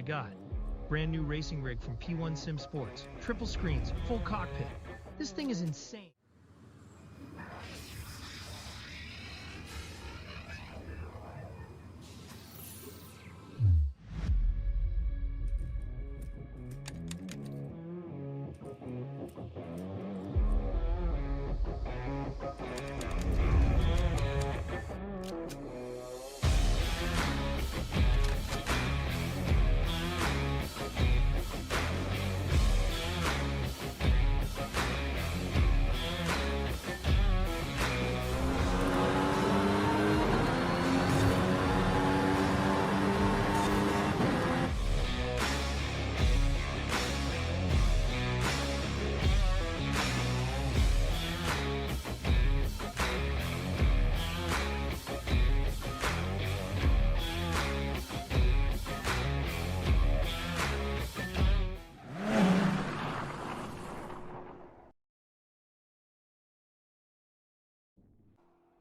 got. Brand new racing rig from P1 Sim Sports. Triple screens, full cockpit. This thing is insane.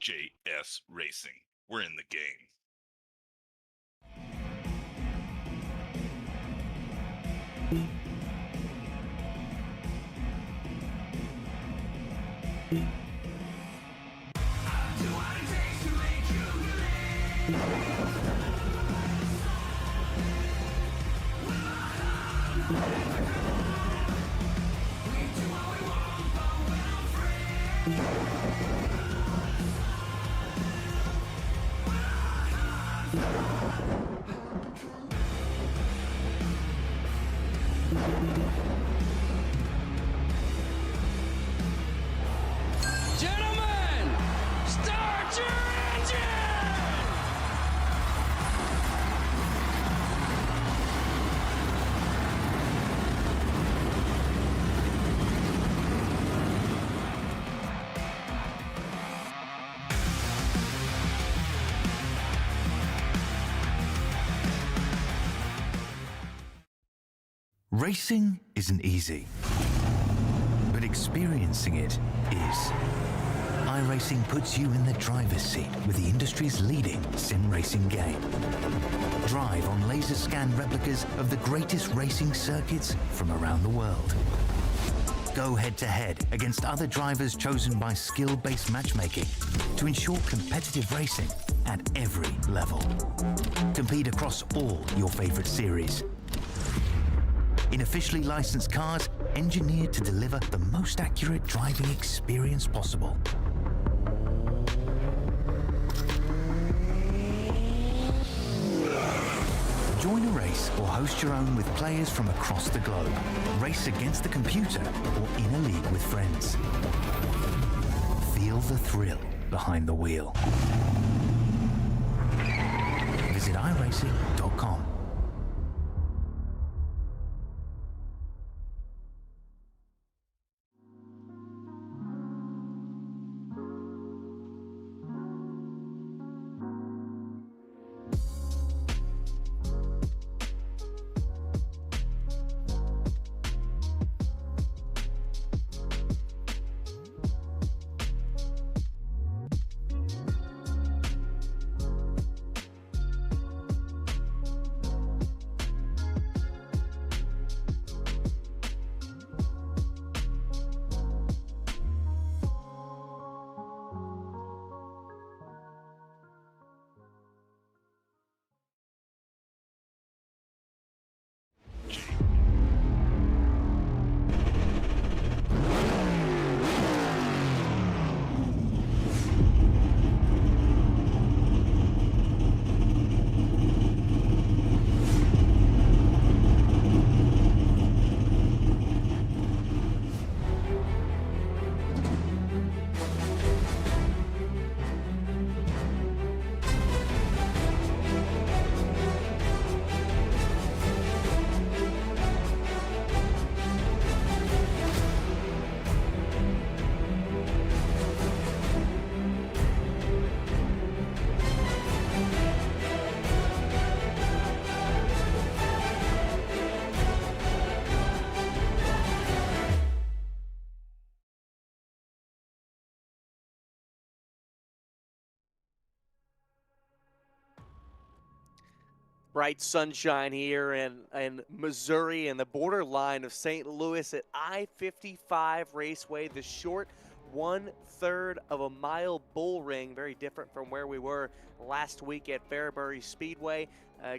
JS Racing. We're in the game. Gentlemen, start your engine! Racing isn't easy, but experiencing it is. iRacing puts you in the driver's seat with the industry's leading sim racing game. Drive on laser scan replicas of the greatest racing circuits from around the world. Go head-to-head against other drivers chosen by skill-based matchmaking to ensure competitive racing at every level. Compete across all your favorite series. In officially licensed cars, engineered to deliver the most accurate driving experience possible. Join a race or host your own with players from across the globe. Race against the computer or in a league with friends. Feel the thrill behind the wheel. Visit iRacing.com. bright sunshine here in Missouri and the borderline of St. Louis at I-55 Raceway, the short 1/3 of a mile bull ring, very different from where we were last week at Fairbury Speedway.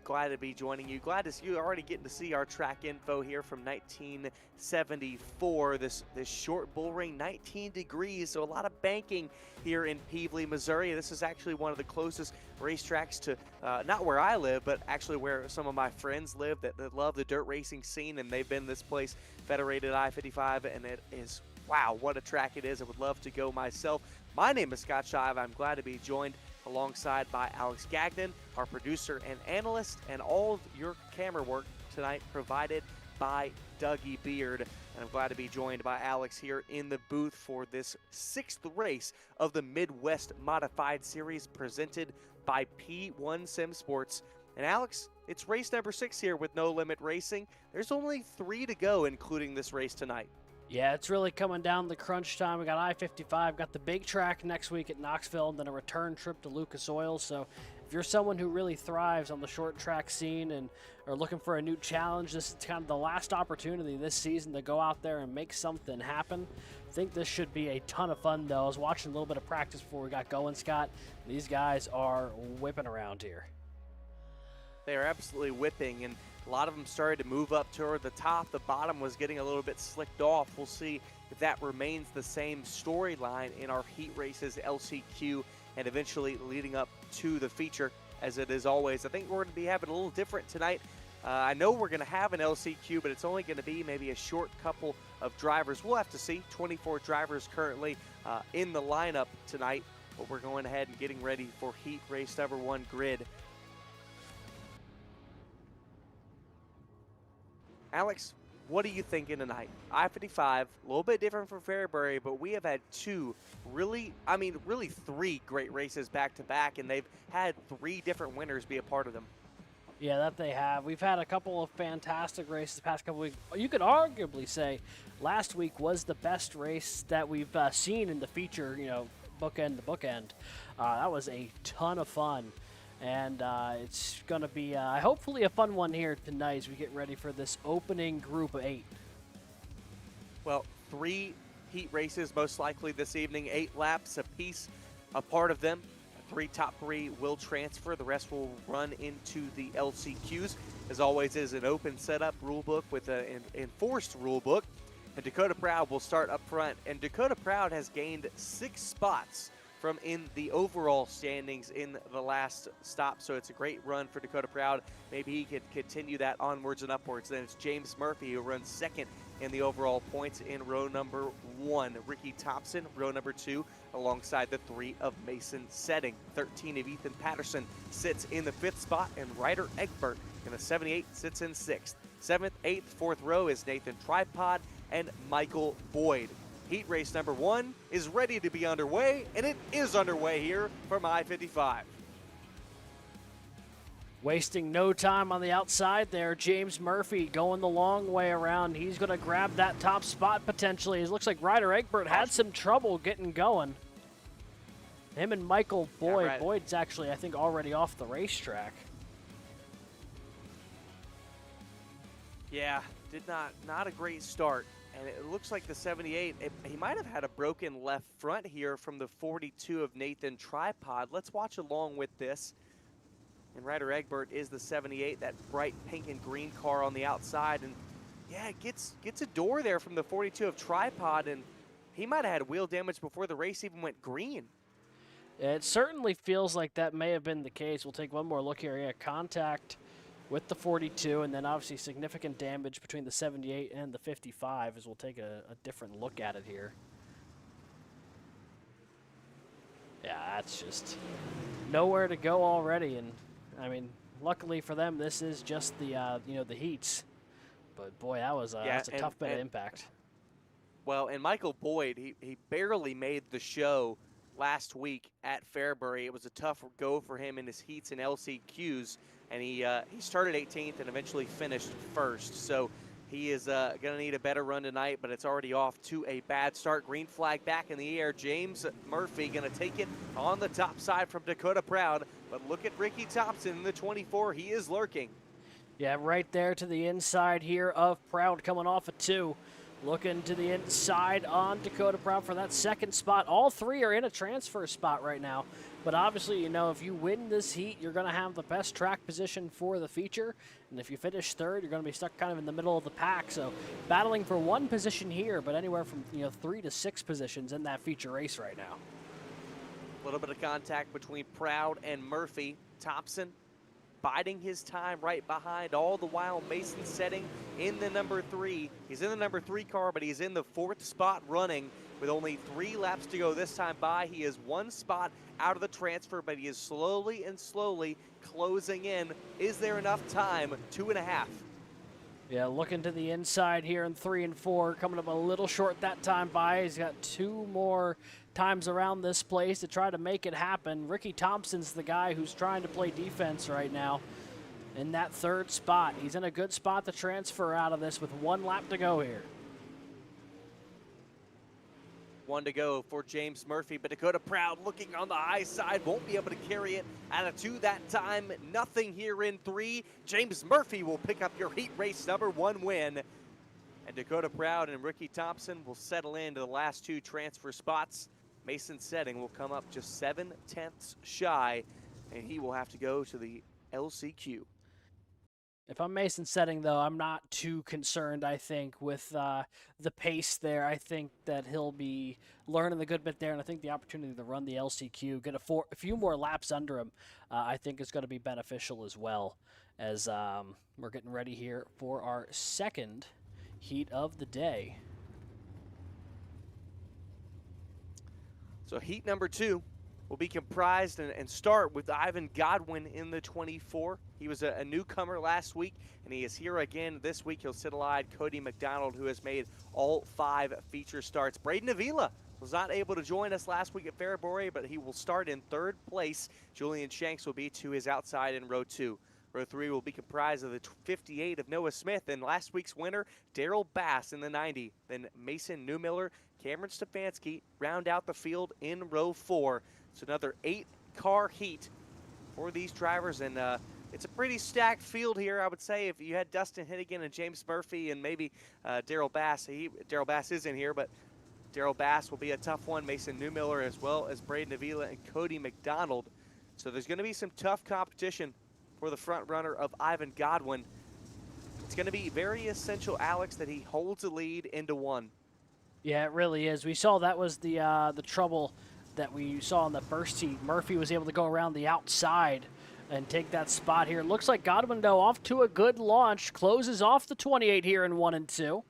Glad to be joining you. Glad to see you already getting to see our track info here from 1974. This short bull ring, 19 degrees, so a lot of banking here in Peevely, Missouri. This is actually one of the closest racetracks to, not where I live, but actually where some of my friends live that love the dirt racing scene, and they've been this place, Federated I-55, and it is, wow, what a track it is. I would love to go myself. My name is Scott Shive. I'm glad to be joined alongside by Alex Gagnon, our producer and analyst, and all of your camera work tonight provided by Dougie Beard. And I'm glad to be joined by Alex here in the booth for this 6th race of the Midwest Modified Series presented by P1 Sim Sports. And Alex, it's race number 6 here with No Limit Racing. There's only 3 to go, including this race tonight. Yeah, it's really coming down to crunch time. We got I-55, got the big track next week at Knoxville, and then a return trip to Lucas Oil. So if you're someone who really thrives on the short track scene and are looking for a new challenge, this is kind of the last opportunity this season to go out there and make something happen. I think this should be a ton of fun, though. I was watching a little bit of practice before we got going, Scott. These guys are whipping around here. They are absolutely whipping, and a lot of them started to move up toward the top. The bottom was getting a little bit slicked off. We'll see if that remains the same storyline in our heat races, LCQ, and eventually leading up to the feature, as it is always. I think we're going to be having a little different tonight. I know we're going to have an LCQ, but it's only going to be maybe a short couple of drivers. We'll have to see. 24 drivers currently in the lineup tonight, but we're going ahead and getting ready for heat race number 1 grid. Alex, what are you thinking tonight? I-55, a little bit different from Fairbury, but we have had 2 really 3 great races back-to-back, and they've had 3 different winners be a part of them. Yeah, that they have. We've had a couple of fantastic races the past couple weeks. You could arguably say last week was the best race that we've seen in the feature, bookend to bookend. That was a ton of fun. And it's going to be hopefully a fun one here tonight as we get ready for this opening group of 8. Well, 3 heat races most likely this evening, 8 laps apiece. A part of them, 3 top 3 will transfer. The rest will run into the LCQs. As always, is an open setup rule book with an enforced rule book. And Dakota Proud will start up front. And Dakota Proud has gained 6 spots from in the overall standings in the last stop. So it's a great run for Dakota Proud. Maybe he could continue that onwards and upwards. Then it's James Murphy who runs 2nd in the overall points in row number 1. Ricky Thompson, row number 2, alongside the 3 of Mason Setting. 13 of Ethan Patterson sits in the 5th spot, and Ryder Egbert in the 78 sits in 6th. 7th, 8th, 4th row is Nathan Tripod and Michael Boyd. Heat race number 1 is ready to be underway, and it is underway here from I-55. Wasting no time on the outside there. James Murphy going the long way around. He's going to grab that top spot potentially. It looks like Ryder Egbert had some trouble getting going. Him and Michael Boyd. Yeah, right. Boyd's actually, I think, already off the racetrack. Yeah, not a great start. And it looks like the 78, he might have had a broken left front here from the 42 of Nathan Tripod. Let's watch along with this. And Ryder Egbert is the 78, that bright pink and green car on the outside. And yeah, it gets a door there from the 42 of Tripod, and he might have had wheel damage before the race even went green. It certainly feels like that may have been the case. We'll take one more look here. Yeah, contact with the 42, and then obviously significant damage between the 78 and the 55 as we'll take a different look at it here. Yeah, that's just nowhere to go already, and I mean, luckily for them, this is just the the heats. But boy, that's a tough bit of impact. Well, and Michael Boyd, he barely made the show last week at Fairbury. It was a tough go for him in his heats and LCQs, and he started 18th and eventually finished 1st. So He is going to need a better run tonight, but it's already off to a bad start. Green flag back in the air. James Murphy going to take it on the top side from Dakota Proud. But look at Ricky Thompson in the 24. He is lurking. Yeah, right there to the inside here of Proud coming off a 2. Looking to the inside on Dakota Proud for that second spot. All three are in a transfer spot right now. But obviously, you know, if you win this heat, you're going to have the best track position for the feature. And if you finish third, you're going to be stuck kind of in the middle of the pack. So battling for one position here, but anywhere from 3 to 6 positions in that feature race right now. A little bit of contact between Proud and Murphy. Thompson biding his time right behind, all the while Mason setting in the number 3. He's in the number 3 car, but he's in the 4th spot running with only 3 laps to go this time by. He is 1 spot out of the transfer, but he is slowly and slowly closing in. Is there enough time? 2.5. Yeah, looking to the inside here in 3 and 4, coming up a little short that time by. He's got 2 more times around this place to try to make it happen. Ricky Thompson's the guy who's trying to play defense right now in that 3rd spot. He's in a good spot to transfer out of this with 1 lap to go here. 1 to go for James Murphy, but Dakota Proud looking on the high side, won't be able to carry it out of 2 that time. Nothing here in 3. James Murphy will pick up your heat race number 1 win. And Dakota Proud and Ricky Thompson will settle into the last 2 transfer spots. Mason Setting will come up just 7/10 shy, and he will have to go to the LCQ. If I'm Mason Setting, though, I'm not too concerned, I think, with the pace there. I think that he'll be learning a good bit there, and I think the opportunity to run the LCQ, get a few more laps under him, I think is going to be beneficial as well, as we're getting ready here for our 2nd heat of the day. So heat number 2 will be comprised and start with Ivan Godwin in the 24. He was a newcomer last week, and he is here again this week. He'll sit allied Cody McDonald, who has made all 5 feature starts. Braden Avila was not able to join us last week at Fairbury, but he will start in 3rd place. Julian Shanks will be to his outside in row 2. Row 3 will be comprised of the 58 of Noah Smith and last week's winner, Daryl Bass in the 90. Then Mason Newmiller, Cameron Stefanski round out the field in row 4. It's another 8-car heat for these drivers, and it's a pretty stacked field here, I would say. If you had Dustin Hennigan and James Murphy and maybe Daryl Bass, Daryl Bass is in here, but Daryl Bass will be a tough one. Mason Newmiller as well as Braden Avila and Cody McDonald. So there's going to be some tough competition for the front runner of Ivan Godwin. It's going to be very essential, Alex, that he holds a lead into 1. Yeah, it really is. We saw that was the trouble that we saw in the first heat. Murphy was able to go around the outside and take that spot here. Looks like Godwin, though, off to a good launch. Closes off the 28 here in 1 and 2.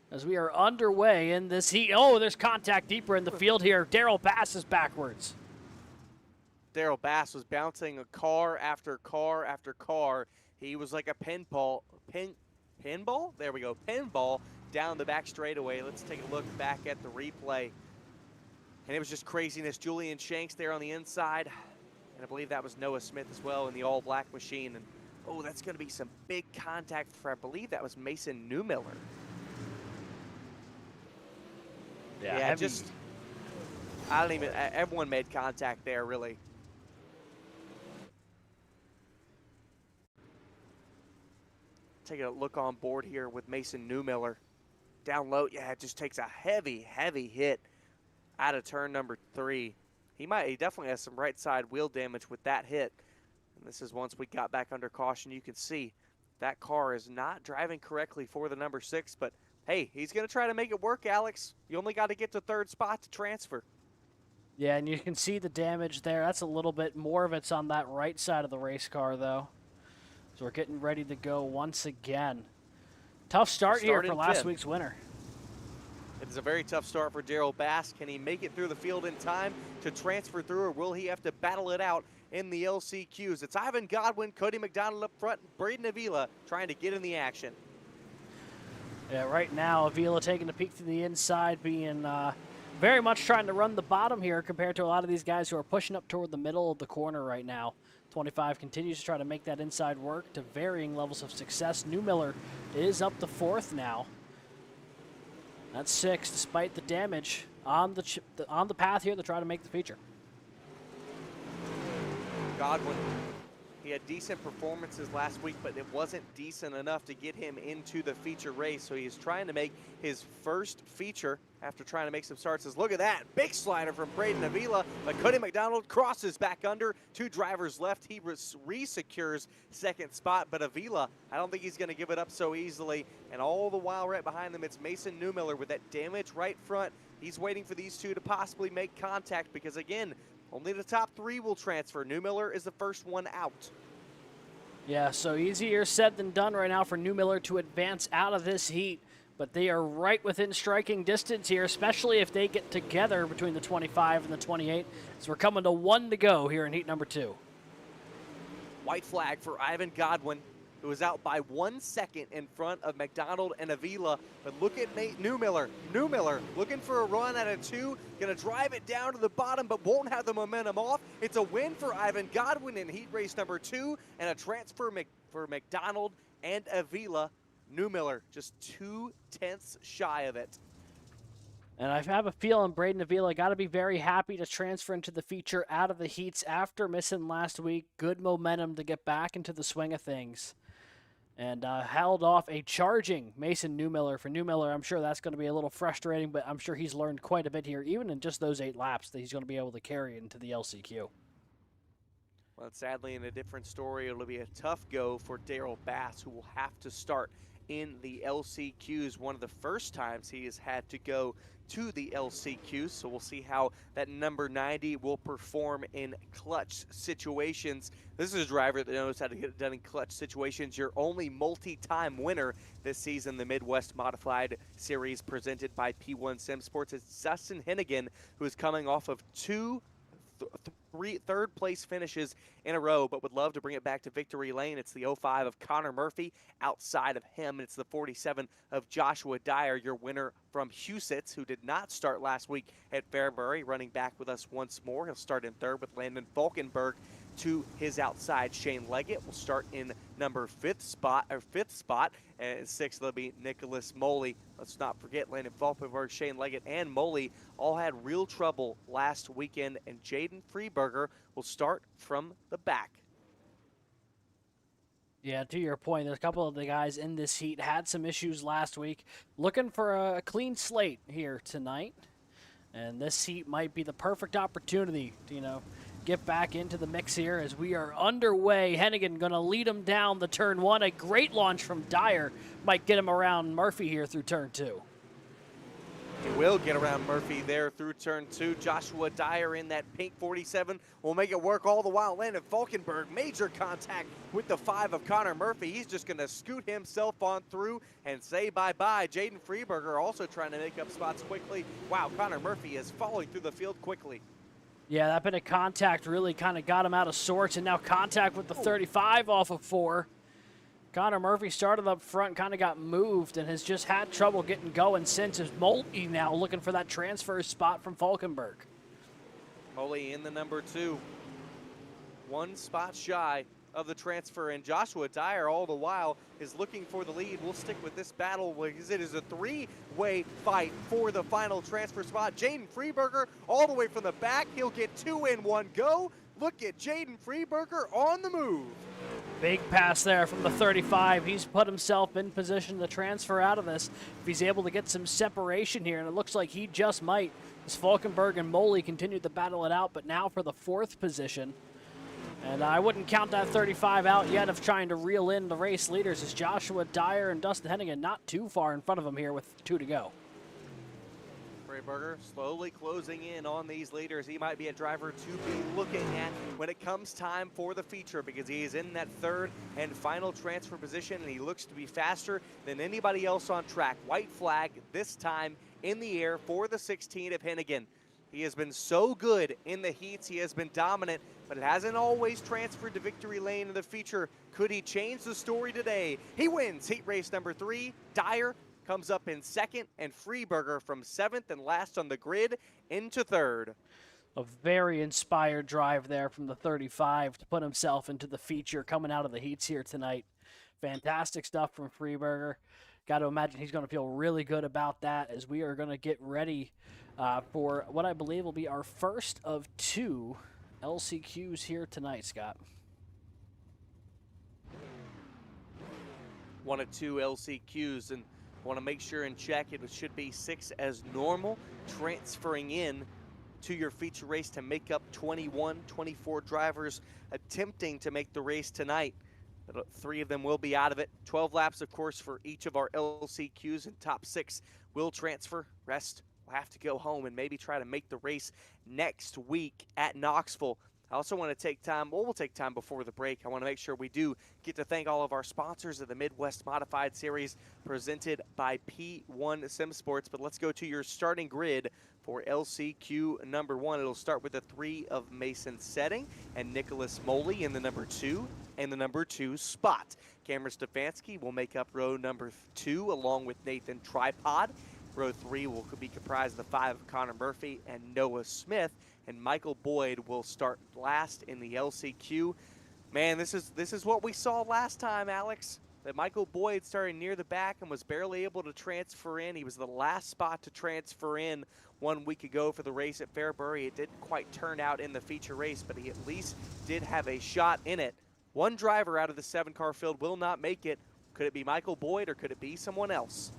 As we are underway in this heat. Oh, there's contact deeper in the field here. Daryl Bass is backwards. Daryl Bass was bouncing a car after car after car. He was like a pinball? There we go. Pinball down the back straightaway. Let's take a look back at the replay. And it was just craziness. Julian Shanks there on the inside. And I believe that was Noah Smith as well in the all-black machine. And oh, that's going to be some big contact for, I believe that was Mason Newmiller. Yeah, just, I don't even, everyone made contact there, really. Taking a look on board here with Mason Newmiller. Down low, yeah, it just takes a heavy, heavy hit out of turn number 3. He definitely has some right side wheel damage with that hit. And this is once we got back under caution. You can see that car is not driving correctly for the number 6, but hey, he's going to try to make it work, Alex. You only got to get to 3rd spot to transfer. Yeah, and you can see the damage there. That's a little bit more of it's on that right side of the race car, though. So we're getting ready to go once again. Tough start here for last week's winner. It is a very tough start for Daryl Bass. Can he make it through the field in time to transfer through, or will he have to battle it out in the LCQs? It's Ivan Godwin, Cody McDonald up front, Braden Avila trying to get in the action. Yeah, right now, Avila taking a peek to the inside, being very much trying to run the bottom here compared to a lot of these guys who are pushing up toward the middle of the corner right now. 25 continues to try to make that inside work to varying levels of success. Newmiller is up to 4th now. That's 6, despite the damage on the path here to try to make the feature. Godwin, he had decent performances last week, but it wasn't decent enough to get him into the feature race. So he's trying to make his first feature after trying to make some starts. Says, look at that, big slider from Braden Avila, but Cody McDonald crosses back under. 2 drivers left. He re-secures second spot, but Avila, I don't think he's going to give it up so easily. And all the while right behind them, it's Mason Newmiller with that damage right front. He's waiting for these two to possibly make contact because, again, only the top 3 will transfer. Newmiller is the first one out. Yeah, so easier said than done right now for Newmiller to advance out of this heat. But they are right within striking distance here, especially if they get together between the 25 and the 28. So we're coming to 1 to go here in heat number 2. White flag for Ivan Godwin, who was out by 1 second in front of McDonald and Avila. But look at Nate Newmiller. Newmiller looking for a run at a 2, gonna drive it down to the bottom, but won't have the momentum off. It's a win for Ivan Godwin in heat race number 2, and a transfer for McDonald and Avila. Newmiller just 2/10 shy of it. And I have a feeling Braden Avila got to be very happy to transfer into the feature out of the heats after missing last week. Good momentum to get back into the swing of things. And held off a charging Mason Newmiller. For Newmiller, I'm sure that's going to be a little frustrating, but I'm sure he's learned quite a bit here, even in just those 8 laps, that he's going to be able to carry into the LCQ. Well, sadly, in a different story, it'll be a tough go for Daryl Bass, who will have to start in the LCQs. One of the first times he has had to go to the LCQs, so we'll see how that number 90 will perform in clutch situations. This is a driver that knows how to get it done in clutch situations. Your only multi-time winner this season, the Midwest Modified Series presented by P1 Sim Sports, is Dustin Hennigan, who is coming off of 2 third place finishes in a row, but would love to bring it back to victory lane. It's the 05 of Connor Murphy. Outside of him, it's the 47 of Joshua Dyer, your winner from Huset's, who did not start last week at Fairbury, running back with us once more. He'll start in 3rd with Landon Falkenberg. To his outside, Shane Leggett will start in number 5th spot, and 6th will be Nicholas Moley. Let's not forget Landon Falkenberg, Shane Leggett, and Moley all had real trouble last weekend, and Jaden Freeberger will start from the back. Yeah, to your point, there's a couple of the guys in this heat had some issues last week. Looking for a clean slate here tonight, and this heat might be the perfect opportunity to, get back into the mix here as we are underway. Hennigan going to lead him down the turn 1. A great launch from Dyer might get him around Murphy here through turn 2. He will get around Murphy there through turn 2. Joshua Dyer in that pink 47 will make it work all the while. Landon Falkenberg, major contact with the 5 of Connor Murphy. He's just going to scoot himself on through and say bye-bye. Jaden Freeberger also trying to make up spots quickly. Wow, Connor Murphy is falling through the field quickly. Yeah, that bit of contact really kind of got him out of sorts, and now contact with the 35 off of 4. Connor Murphy started up front, kind of got moved, and has just had trouble getting going since. Is Moley now looking for that transfer spot from Falkenberg. Moley in the number 2. 1 spot shy of the transfer, and Joshua Dyer all the while is looking for the lead. We'll stick with this battle because it is a 3-way fight for the final transfer spot. Jaden Freeberger all the way from the back. He'll get 2 in 1 go. Look at Jaden Freeberger on the move. Big pass there from the 35. He's put himself in position to transfer out of this if he's able to get some separation here, and it looks like he just might, as Falkenberg and Moley continued to battle it out, but now for the 4th position. And I wouldn't count that 35 out yet of trying to reel in the race leaders, as Joshua Dyer and Dustin Hennigan not too far in front of him here with 2 to go. Freeberger slowly closing in on these leaders. He might be a driver to be looking at when it comes time for the feature, because he is in that 3rd and final transfer position, and he looks to be faster than anybody else on track. White flag this time in the air for the 16 of Hennigan. He has been so good in the heats. He has been dominant, but it hasn't always transferred to victory lane in the feature. Could he change the story today? He wins heat race number 3. Dyer comes up in 2nd, and Freeberger from 7th and last on the grid into 3rd. A very inspired drive there from the 35 to put himself into the feature coming out of the heats here tonight. Fantastic stuff from Freeberger. Got to imagine he's going to feel really good about that as we are going to get ready for what I believe will be our first of 2 LCQs here tonight, Scott. 1 of 2 LCQs, and want to make sure and check it should be 6 as normal, transferring in to your feature race to make up 21, 24 drivers attempting to make the race tonight. 3 of them will be out of it. 12 laps, of course, for each of our LCQs, and top 6 will transfer. Rest will have to go home and maybe try to make the race next week at Knoxville. I also want to take time, well, we'll take time before the break. I want to make sure we do get to thank all of our sponsors of the Midwest Modified Series presented by P1 Sim Sports. But let's go to your starting grid for LCQ number 1. It'll start with the 3 of Mason Setting and Nicholas Moley in the number 2 and the number 2 spot. Cameron Stefanski will make up row number 2 along with Nathan Tripod. Row 3 will be comprised of the 5 of Connor Murphy and Noah Smith, and Michael Boyd will start last in the LCQ. Man, this is what we saw last time, Alex. That Michael Boyd started near the back and was barely able to transfer in. He was the last spot to transfer in 1 week ago for the race at Fairbury. It didn't quite turn out in the feature race, but he at least did have a shot in it. 1 driver out of the 7-car field will not make it. Could it be Michael Boyd or could it be someone else?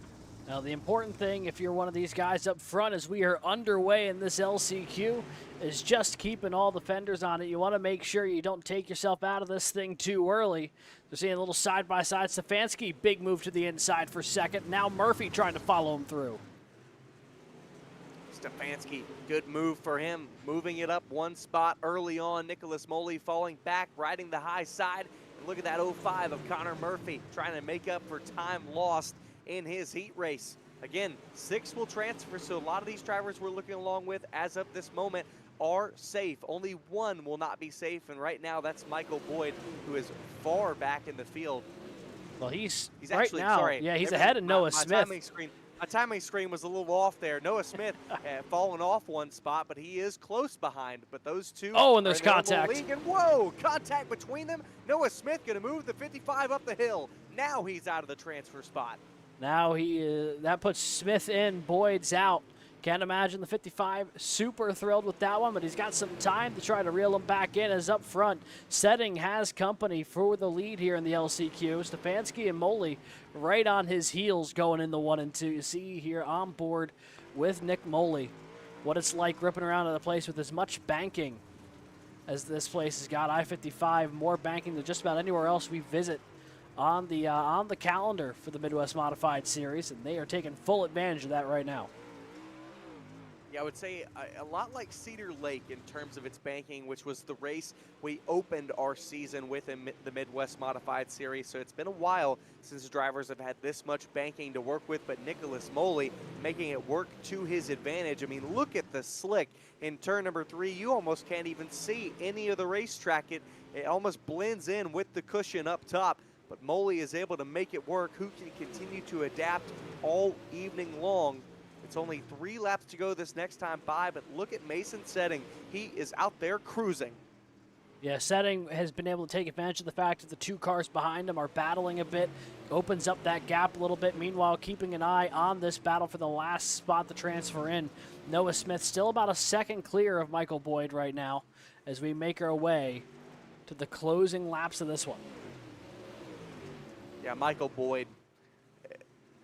Now, the important thing, if you're one of these guys up front as we are underway in this LCQ, is just keeping all the fenders on it. You want to make sure you don't take yourself out of this thing too early. We're seeing a little side-by-side. Stefanski, big move to the inside for second. Now Murphy trying to follow him through. Stefanski, good move for him, moving it up 1 spot early on. Nicholas Moley falling back, riding the high side. And look at that 05 of Connor Murphy trying to make up for time lost in his heat race. Again, 6 will transfer, so a lot of these drivers we're looking along with as of this moment are safe. Only 1 will not be safe, and right now that's Michael Boyd, who is far back in the field. Well, he's right actually, now, sorry, yeah, he's ahead of Noah Smith. My timing screen was a little off there. Noah Smith fallen off 1 spot, but he is close behind. But those 2. Oh, and there's are in the contact. league, and whoa, contact between them. Noah Smith going to move the 55 up the hill. Now he's out of the transfer spot. Now that puts Smith in, Boyd's out. Can't imagine the 55 super thrilled with that one, but he's got some time to try to reel him back in as up front. Setting has company for the lead here in the LCQ. Stefanski and Moley right on his heels going in the 1 and 2. You see here on board with Nick Moley what it's like ripping around in a place with as much banking as this place has got. I-55, more banking than just about anywhere else we visit on the calendar for the Midwest Modified Series, and they are taking full advantage of that right now. Yeah, I would say a lot like Cedar Lake in terms of its banking, which was the race we opened our season with in the Midwest Modified Series. So it's been a while since drivers have had this much banking to work with, but Nicholas Moley making it work to his advantage. I mean, look at the slick in turn number 3. You almost can't even see any of the racetrack. It almost blends in with the cushion up top. But Moley is able to make it work. Who can continue to adapt all evening long? It's only 3 laps to go this next time by, but look at Mason Setting. He is out there cruising. Yeah, Setting has been able to take advantage of the fact that the 2 cars behind him are battling a bit, opens up that gap a little bit. Meanwhile, keeping an eye on this battle for the last spot to transfer in. Noah Smith still about a second clear of Michael Boyd right now as we make our way to the closing laps of this one. Yeah, Michael Boyd,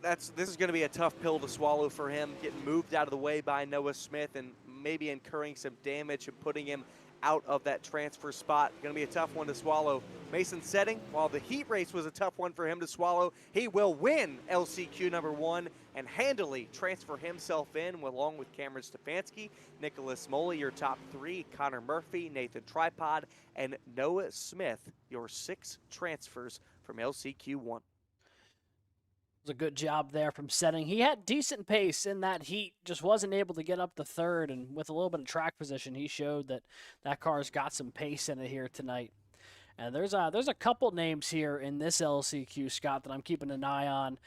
this is going to be a tough pill to swallow for him, getting moved out of the way by Noah Smith and maybe incurring some damage and putting him out of that transfer spot. Going to be a tough one to swallow. Mason Setting, while the heat race was a tough one for him to swallow, he will win LCQ number 1 and handily transfer himself in along with Cameron Stefanski, Nicholas Moley, your top 3, Connor Murphy, Nathan Tripod, and Noah Smith, your 6 transfers from LCQ 1. A good job there from Setting. He had decent pace in that heat, just wasn't able to get up to 3rd, and with a little bit of track position, he showed that that car's got some pace in it here tonight. And there's a couple names here in this LCQ, Scott, that I'm keeping an eye on,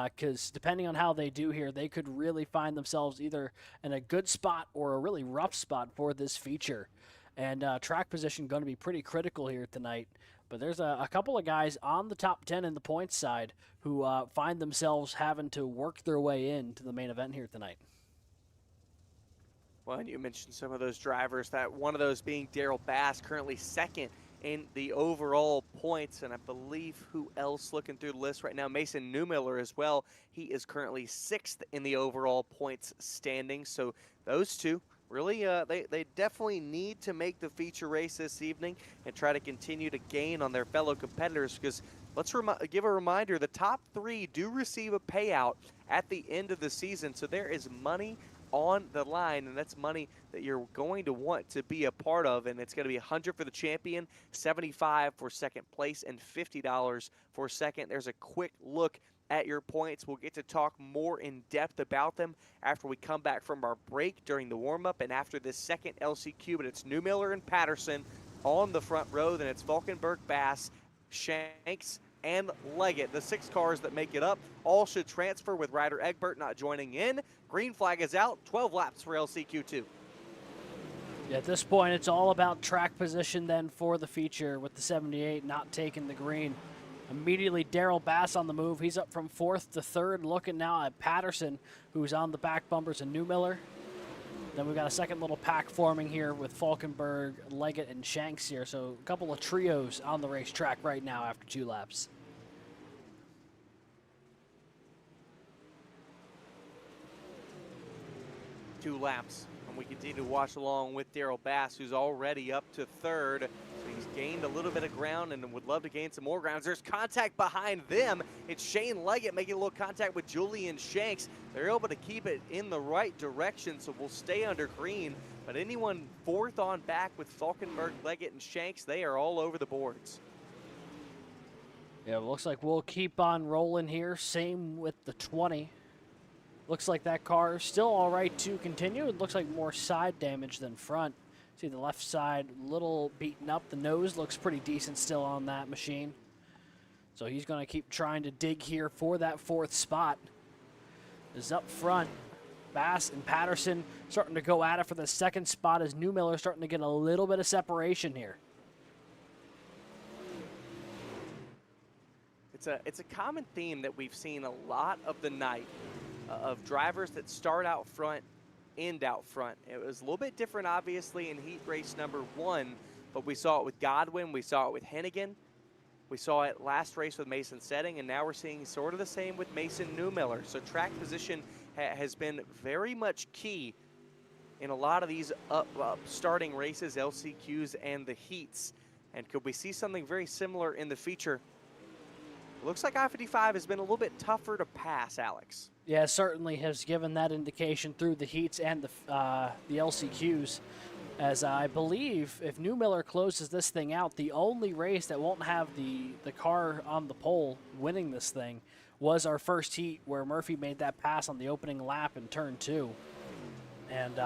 because depending on how they do here, they could really find themselves either in a good spot or a really rough spot for this feature. And track position going to be pretty critical here tonight. But there's a couple of guys on the top 10 in the points side who find themselves having to work their way into the main event here tonight. Well, and you mentioned some of those drivers, that one of those being Daryl Bass, currently second in the overall points, and I believe who else looking through the list right now, Mason Newmiller as well. He is currently 6th in the overall points standing. So those two really, they definitely need to make the feature race this evening and try to continue to gain on their fellow competitors, because let's give a reminder, the top 3 do receive a payout at the end of the season. So there is money on the line, and that's money that you're going to want to be a part of, and it's going to be $100 for the champion, $75 for second place, and $50 for second. There's a quick look at your points. We'll get to talk more in depth about them after we come back from our break during the warm-up and after this second LCQ, but it's Newmiller and Patterson on the front row, then it's Valkenburg, Bass, Shanks, and Leggett. The 6 cars that make it up all should transfer, with Ryder Egbert not joining in. Green flag is out, 12 laps for LCQ2. Yeah, at this point, it's all about track position then for the feature, with the 78 not taking the green. Immediately, Daryl Bass on the move. He's up from 4th to 3rd, looking now at Patterson, who's on the back bumpers, and Newmiller. Then we've got a second little pack forming here with Falkenberg, Leggett, and Shanks here. So a couple of trios on the racetrack right now after 2 laps. Two laps, and we continue to watch along with Daryl Bass, who's already up to 3rd. So he's gained a little bit of ground and would love to gain some more ground. There's contact behind them. It's Shane Leggett making a little contact with Julian Shanks. They're able to keep it in the right direction, so we'll stay under green. But anyone 4th on back with Falkenberg, Leggett, and Shanks, they are all over the boards. Yeah, it looks like we'll keep on rolling here. Same with the 20. Looks like that car is still all right to continue. It looks like more side damage than front. See the left side a little beaten up. The nose looks pretty decent still on that machine. So he's going to keep trying to dig here for that 4th spot. Is up front. Bass and Patterson starting to go at it for the 2nd spot, as Newmiller starting to get a little bit of separation here. It's a common theme that we've seen a lot of the night, of drivers that start out front, end out front. It was a little bit different, obviously, in heat race number 1, but we saw it with Godwin, we saw it with Hennigan, we saw it last race with Mason Setting, and now we're seeing sort of the same with Mason Newmiller. So track position has been very much key in a lot of these starting races, LCQs, and the heats. And could we see something very similar in the feature? It looks like I-55 has been a little bit tougher to pass, Alex. Yeah, certainly has given that indication through the heats and the LCQs. As I believe if Newmiller closes this thing out, the only race that won't have the car on the pole winning this thing was our first heat, where Murphy made that pass on the opening lap in turn 2 and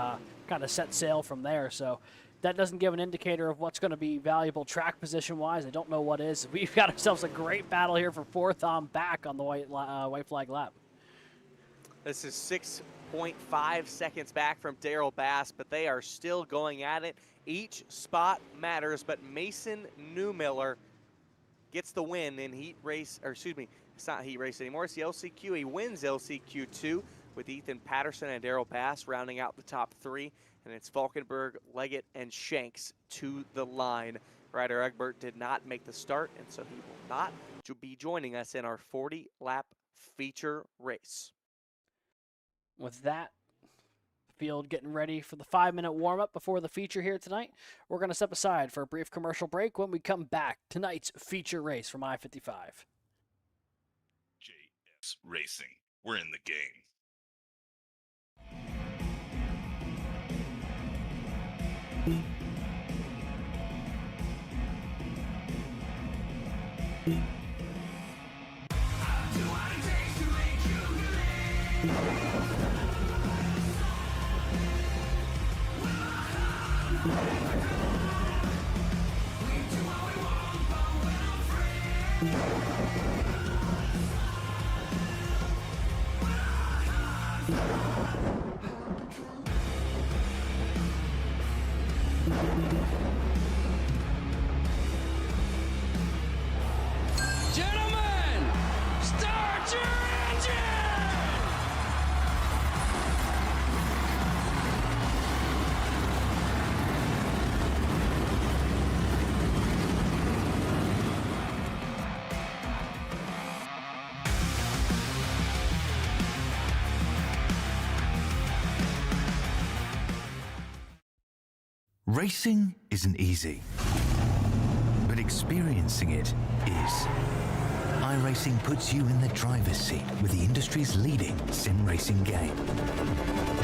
kind of set sail from there. So that doesn't give an indicator of what's going to be valuable track position-wise. I don't know what is. We've got ourselves a great battle here for 4th on back on the white flag lap. This is 6.5 seconds back from Daryl Bass, but they are still going at it. Each spot matters, but Mason Newmiller gets the win in heat race, or excuse me, it's not heat race anymore, it's the LCQ. He wins LCQ2 with Ethan Patterson and Daryl Bass rounding out the top 3. And it's Falkenberg, Leggett, and Shanks to the line. Ryder Egbert did not make the start, and so he will not be joining us in our 40-lap feature race. With that field getting ready for the 5-minute warm-up before the feature here tonight, we're going to step aside for a brief commercial break. When we come back, tonight's feature race from I-55. JS Racing. We're in the game. Racing isn't easy, but experiencing it is. iRacing puts you in the driver's seat with the industry's leading sim racing game.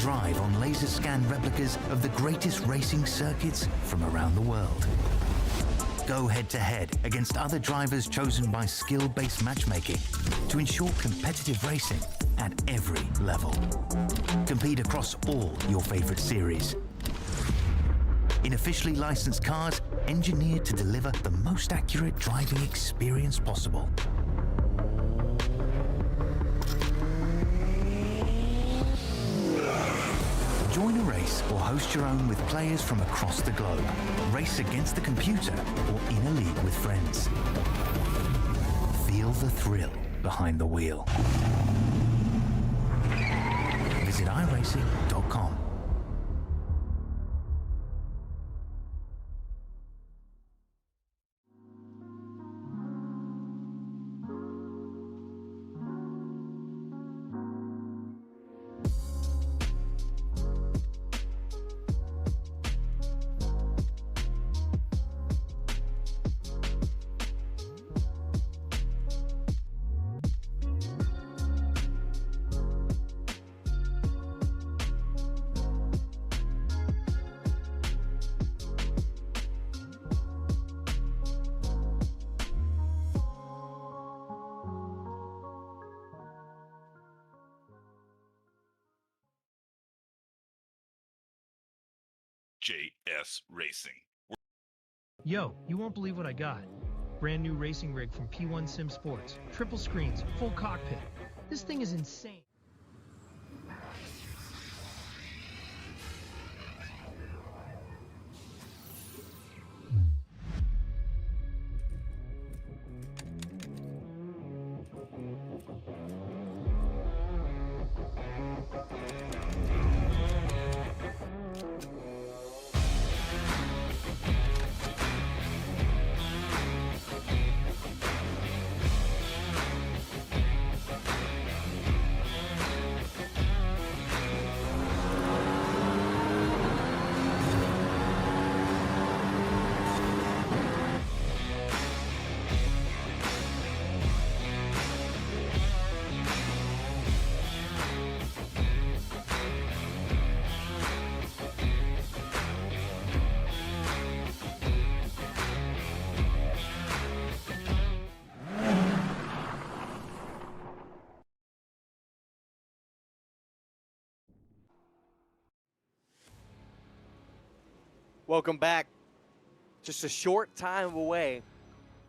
Drive on laser scan replicas of the greatest racing circuits from around the world. Go head-to-head against other drivers chosen by skill-based matchmaking to ensure competitive racing at every level. Compete across all your favorite series. In officially licensed cars, engineered to deliver the most accurate driving experience possible. Join a race or host your own with players from across the globe. Race against the computer or in a league with friends. Feel the thrill behind the wheel. Visit iRacing.com. JS Racing. Yo, you won't believe what I got. Brand new racing rig from P1 Sim Sports. Triple screens, full cockpit. This thing is insane. Welcome back. Just a short time away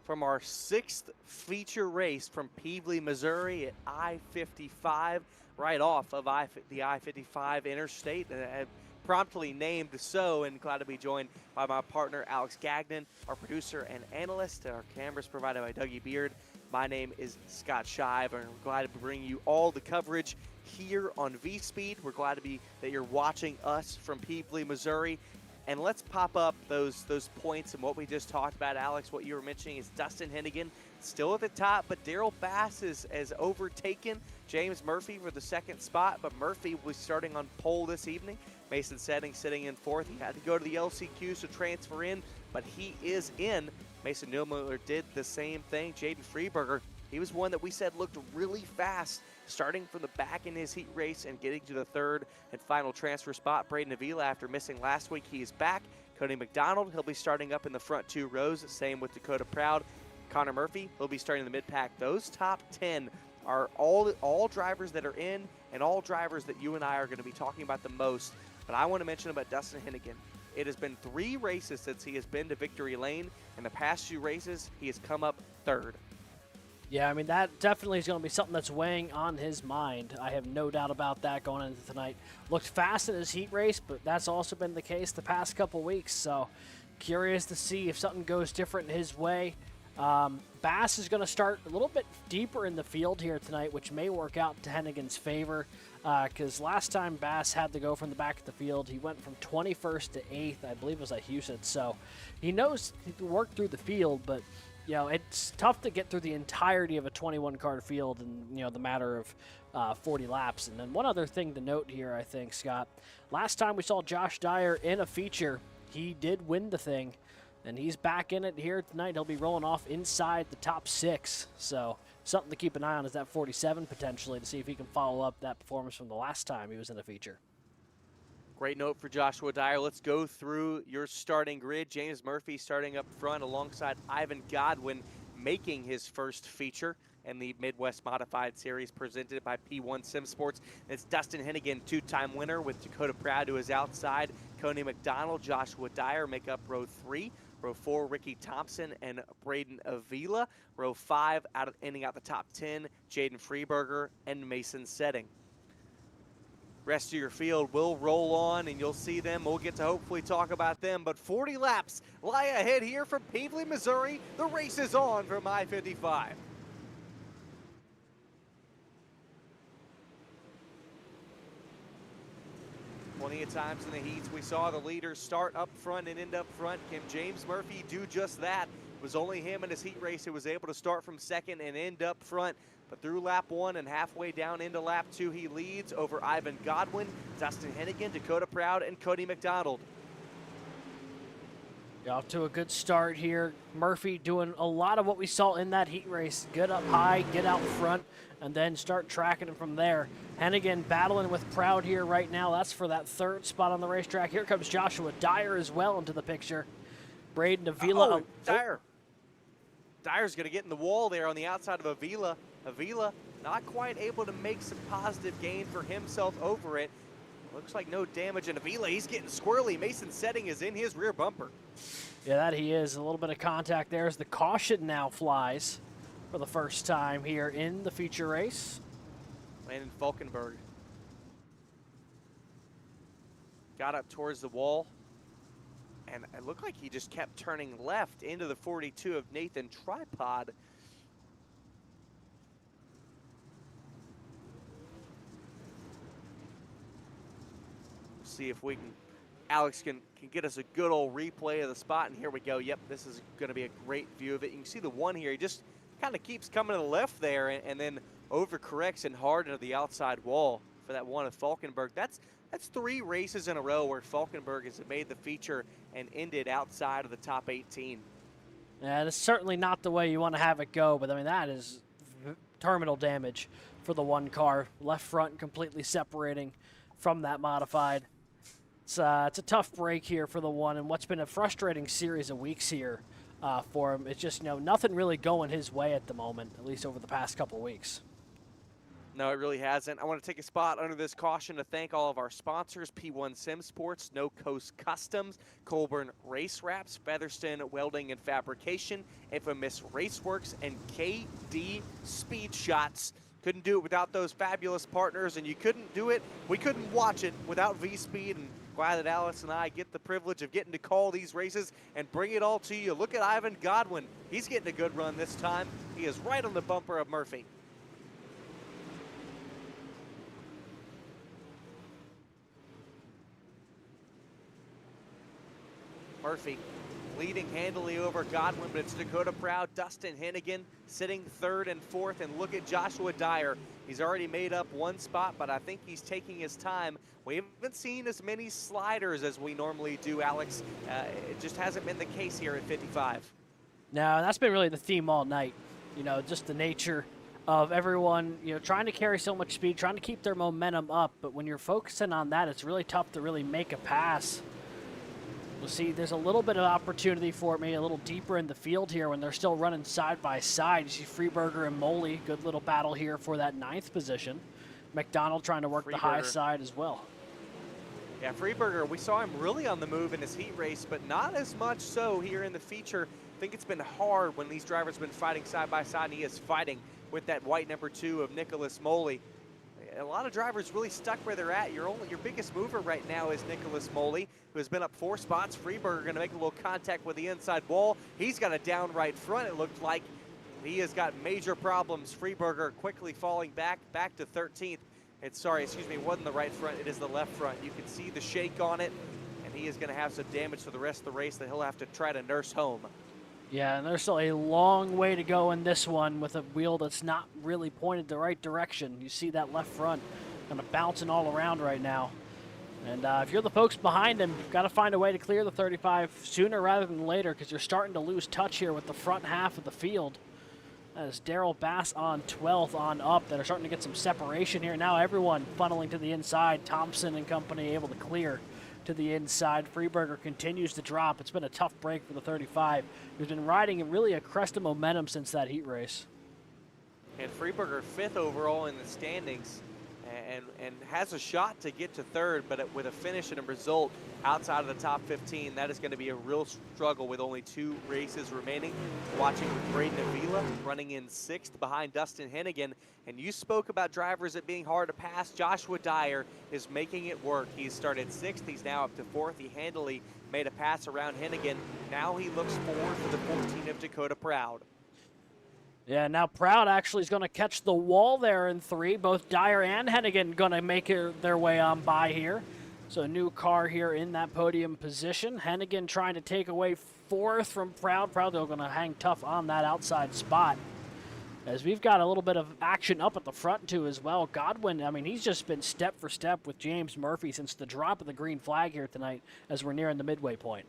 from our 6th feature race from Peevely, Missouri at I-55, right off of the I-55 interstate, promptly named so, and glad to be joined by my partner Alex Gagnon, our producer and analyst. Our cameras provided by Dougie Beard. My name is Scott Shive, and we're glad to bring you all the coverage here on Vspeed. We're glad that you're watching us from Peevely, Missouri. And let's pop up those points and what we just talked about, Alex. What you were mentioning is Dustin Hennigan still at the top, but Daryl Bass has overtaken James Murphy for the 2nd spot. But Murphy was starting on pole this evening. Mason Setting sitting in 4th. He had to go to the LCQs to transfer in, but he is in. Mason Newmiller did the same thing. Jaden Freeberger, he was one that we said looked really fast, starting from the back in his heat race and getting to the 3rd and final transfer spot. Braden Avila, after missing last week, he is back. Cody McDonald, he'll be starting up in the front 2 rows. Same with Dakota Proud. Connor Murphy, he'll be starting in the mid-pack. Those top 10 are all drivers that are in and all drivers that you and I are going to be talking about the most. But I want to mention about Dustin Hennigan. It has been 3 races since he has been to victory lane. In the past 2 races, he has come up 3rd. Yeah, I mean, that definitely is going to be something that's weighing on his mind. I have no doubt about that going into tonight. Looked fast in his heat race, but that's also been the case the past couple weeks. So curious to see if something goes different his way. Bass is going to start a little bit deeper in the field here tonight, which may work out to Hennigan's favor. Because last time Bass had to go from the back of the field, he went from 21st to 8th, I believe it was at Houston. So he knows he can work through the field, but you know, it's tough to get through the entirety of a 21-car field in, you know, the matter of 40 laps. And then one other thing to note here, I think, Scott, last time we saw Josh Dyer in a feature, he did win the thing, and he's back in it here tonight. He'll be rolling off inside the top 6, so something to keep an eye on is that 47 potentially to see if he can follow up that performance from the last time he was in the feature. Great note for Joshua Dyer. Let's go through your starting grid. James Murphy starting up front alongside Ivan Godwin, making his first feature in the Midwest Modified Series presented by P1 Sim Sports. It's Dustin Hennigan, 2-time winner, with Dakota Proud to his outside. Coney McDonald, Joshua Dyer make up row 3. Row 4, Ricky Thompson and Braden Avila. Row 5, ending out the top 10, Jaden Freeberger and Mason Setting. Rest of your field will roll on, and you'll see them. We'll get to hopefully talk about them, but 40 laps lie ahead here from Pavely, Missouri. The race is on from I-55. Plenty of times in the heats, we saw the leaders start up front and end up front. Can James Murphy do just that? It was only him in his heat race who was able to start from second and end up front. But through lap 1 and halfway down into lap 2, he leads over Ivan Godwin, Dustin Hennigan, Dakota Proud, and Cody McDonald. Off to a good start here. Murphy doing a lot of what we saw in that heat race. Get up high, get out front, and then start tracking him from there. Hennigan battling with Proud here right now. That's for that 3rd spot on the racetrack. Here comes Joshua Dyer as well into the picture. Braden Avila. Dyer's going to get in the wall there on the outside of Avila. Avila not quite able to make some positive gain for himself over it. Looks like no damage, and Avila, he's getting squirrely. Mason Setting is in his rear bumper. Yeah, that he is. A little bit of contact there as the caution now flies for the first time here in the feature race. Landon Falkenberg got up towards the wall, and it looked like he just kept turning left into the 42 of Nathan Tripod. See if we can, Alex can get us a good old replay of the spot, and here we go. Yep, this is going to be a great view of it. You can see the one here, he just kind of keeps coming to the left there and then overcorrects and hard into the outside wall for that one of Falkenberg. That's 3 races in a row where Falkenberg has made the feature and ended outside of the top 18. Yeah, it's certainly not the way you want to have it go, but I mean, that is terminal damage for the one car. Left front completely separating from that modified. It's a tough break here for the one, and what's been a frustrating series of weeks here for him. It's just, nothing really going his way at the moment, at least over the past couple of weeks. No, it really hasn't. I want to take a spot under this caution to thank all of our sponsors: P1 Sim Sports, No Coast Customs, Colburn Race Wraps, Featherston Welding and Fabrication, Infamous Raceworks, and KD Speed Shots. Couldn't do it without those fabulous partners, and you couldn't do it, we couldn't watch it without Vspeed, and glad that Alex and I get the privilege of getting to call these races and bring it all to you. Look at Ivan Godwin. He's getting a good run this time. He is right on the bumper of Murphy. Murphy leading handily over Godwin, but it's Dakota Proud, Dustin Hennigan sitting 3rd and 4th, and look at Joshua Dyer. He's already made up 1 spot, but I think he's taking his time. We haven't seen as many sliders as we normally do, Alex. It just hasn't been the case here at 55. No, that's been really the theme all night. Just the nature of everyone, trying to carry so much speed, trying to keep their momentum up, but when you're focusing on that, it's really tough to really make a pass. We'll see there's a little bit of opportunity for me a little deeper in the field here when they're still running side by side. You see Freeberger and Moley, good little battle here for that 9th position. McDonald trying to work the high side as well. Yeah, Freeberger, we saw him really on the move in his heat race, but not as much so here in the feature. I think it's been hard when these drivers have been fighting side by side, and he is fighting with that white number 2 of Nicholas Moley. A lot of drivers really stuck where they're at. Your biggest mover right now is Nicholas Moley, who has been up 4 spots. Freeberger going to make a little contact with the inside wall. He's got a down right front, it looked like. He has got major problems. Freeberger quickly falling back to 13th. It wasn't the right front, it is the left front. You can see the shake on it, and he is going to have some damage for the rest of the race that he'll have to try to nurse home. Yeah, and there's still a long way to go in this one with a wheel that's not really pointed the right direction. You see that left front kind of bouncing all around right now. And if you're the folks behind him, you've got to find a way to clear the 35 sooner rather than later because you're starting to lose touch here with the front half of the field. As Daryl Bass on 12th on up that are starting to get some separation here. Now everyone funneling to the inside. Thompson and company able to clear to the inside. Freeberger continues to drop. It's been a tough break for the 35. He's been riding really a crest of momentum since that heat race. And Freeberger 5th overall in the standings and has a shot to get to 3rd, but with a finish and a result outside of the top 15, that is going to be a real struggle with only 2 races remaining. Watching Braden Avila running in 6th behind Dustin Hennigan. And you spoke about drivers it being hard to pass. Joshua Dyer is making it work. He's started 6th. He's now up to 4th. He handily made a pass around Hennigan. Now he looks forward for the 14 of Dakota Proud. Yeah, now Proud actually is going to catch the wall there in 3. Both Dyer and Hennigan going to make their way on by here. So a new car here in that podium position. Hennigan trying to take away 4th from Proud. Proud, though, going to hang tough on that outside spot. As we've got a little bit of action up at the front, too, as well. Godwin, I mean, he's just been step for step with James Murphy since the drop of the green flag here tonight as we're nearing the midway point.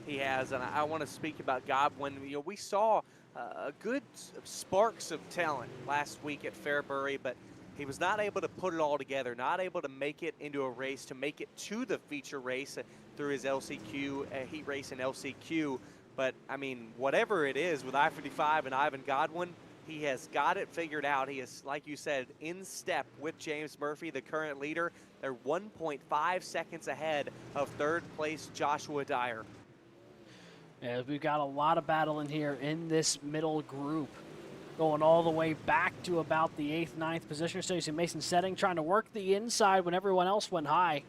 He has, and I want to speak about Godwin. You know, we saw a good sparks of talent last week at Fairbury, but he was not able to put it all together, not able to make it into a race, to make it to the feature race through his LCQ, heat race and LCQ. But, I mean, whatever it is with I-55 and Ivan Godwin, he has got it figured out. He is, like you said, in step with James Murphy, the current leader. They're 1.5 seconds ahead of 3rd place Joshua Dyer. Yeah, we've got a lot of battle in here in this middle group. Going all the way back to about the 8th, 9th position. So you see Mason Setting trying to work the inside when everyone else went high.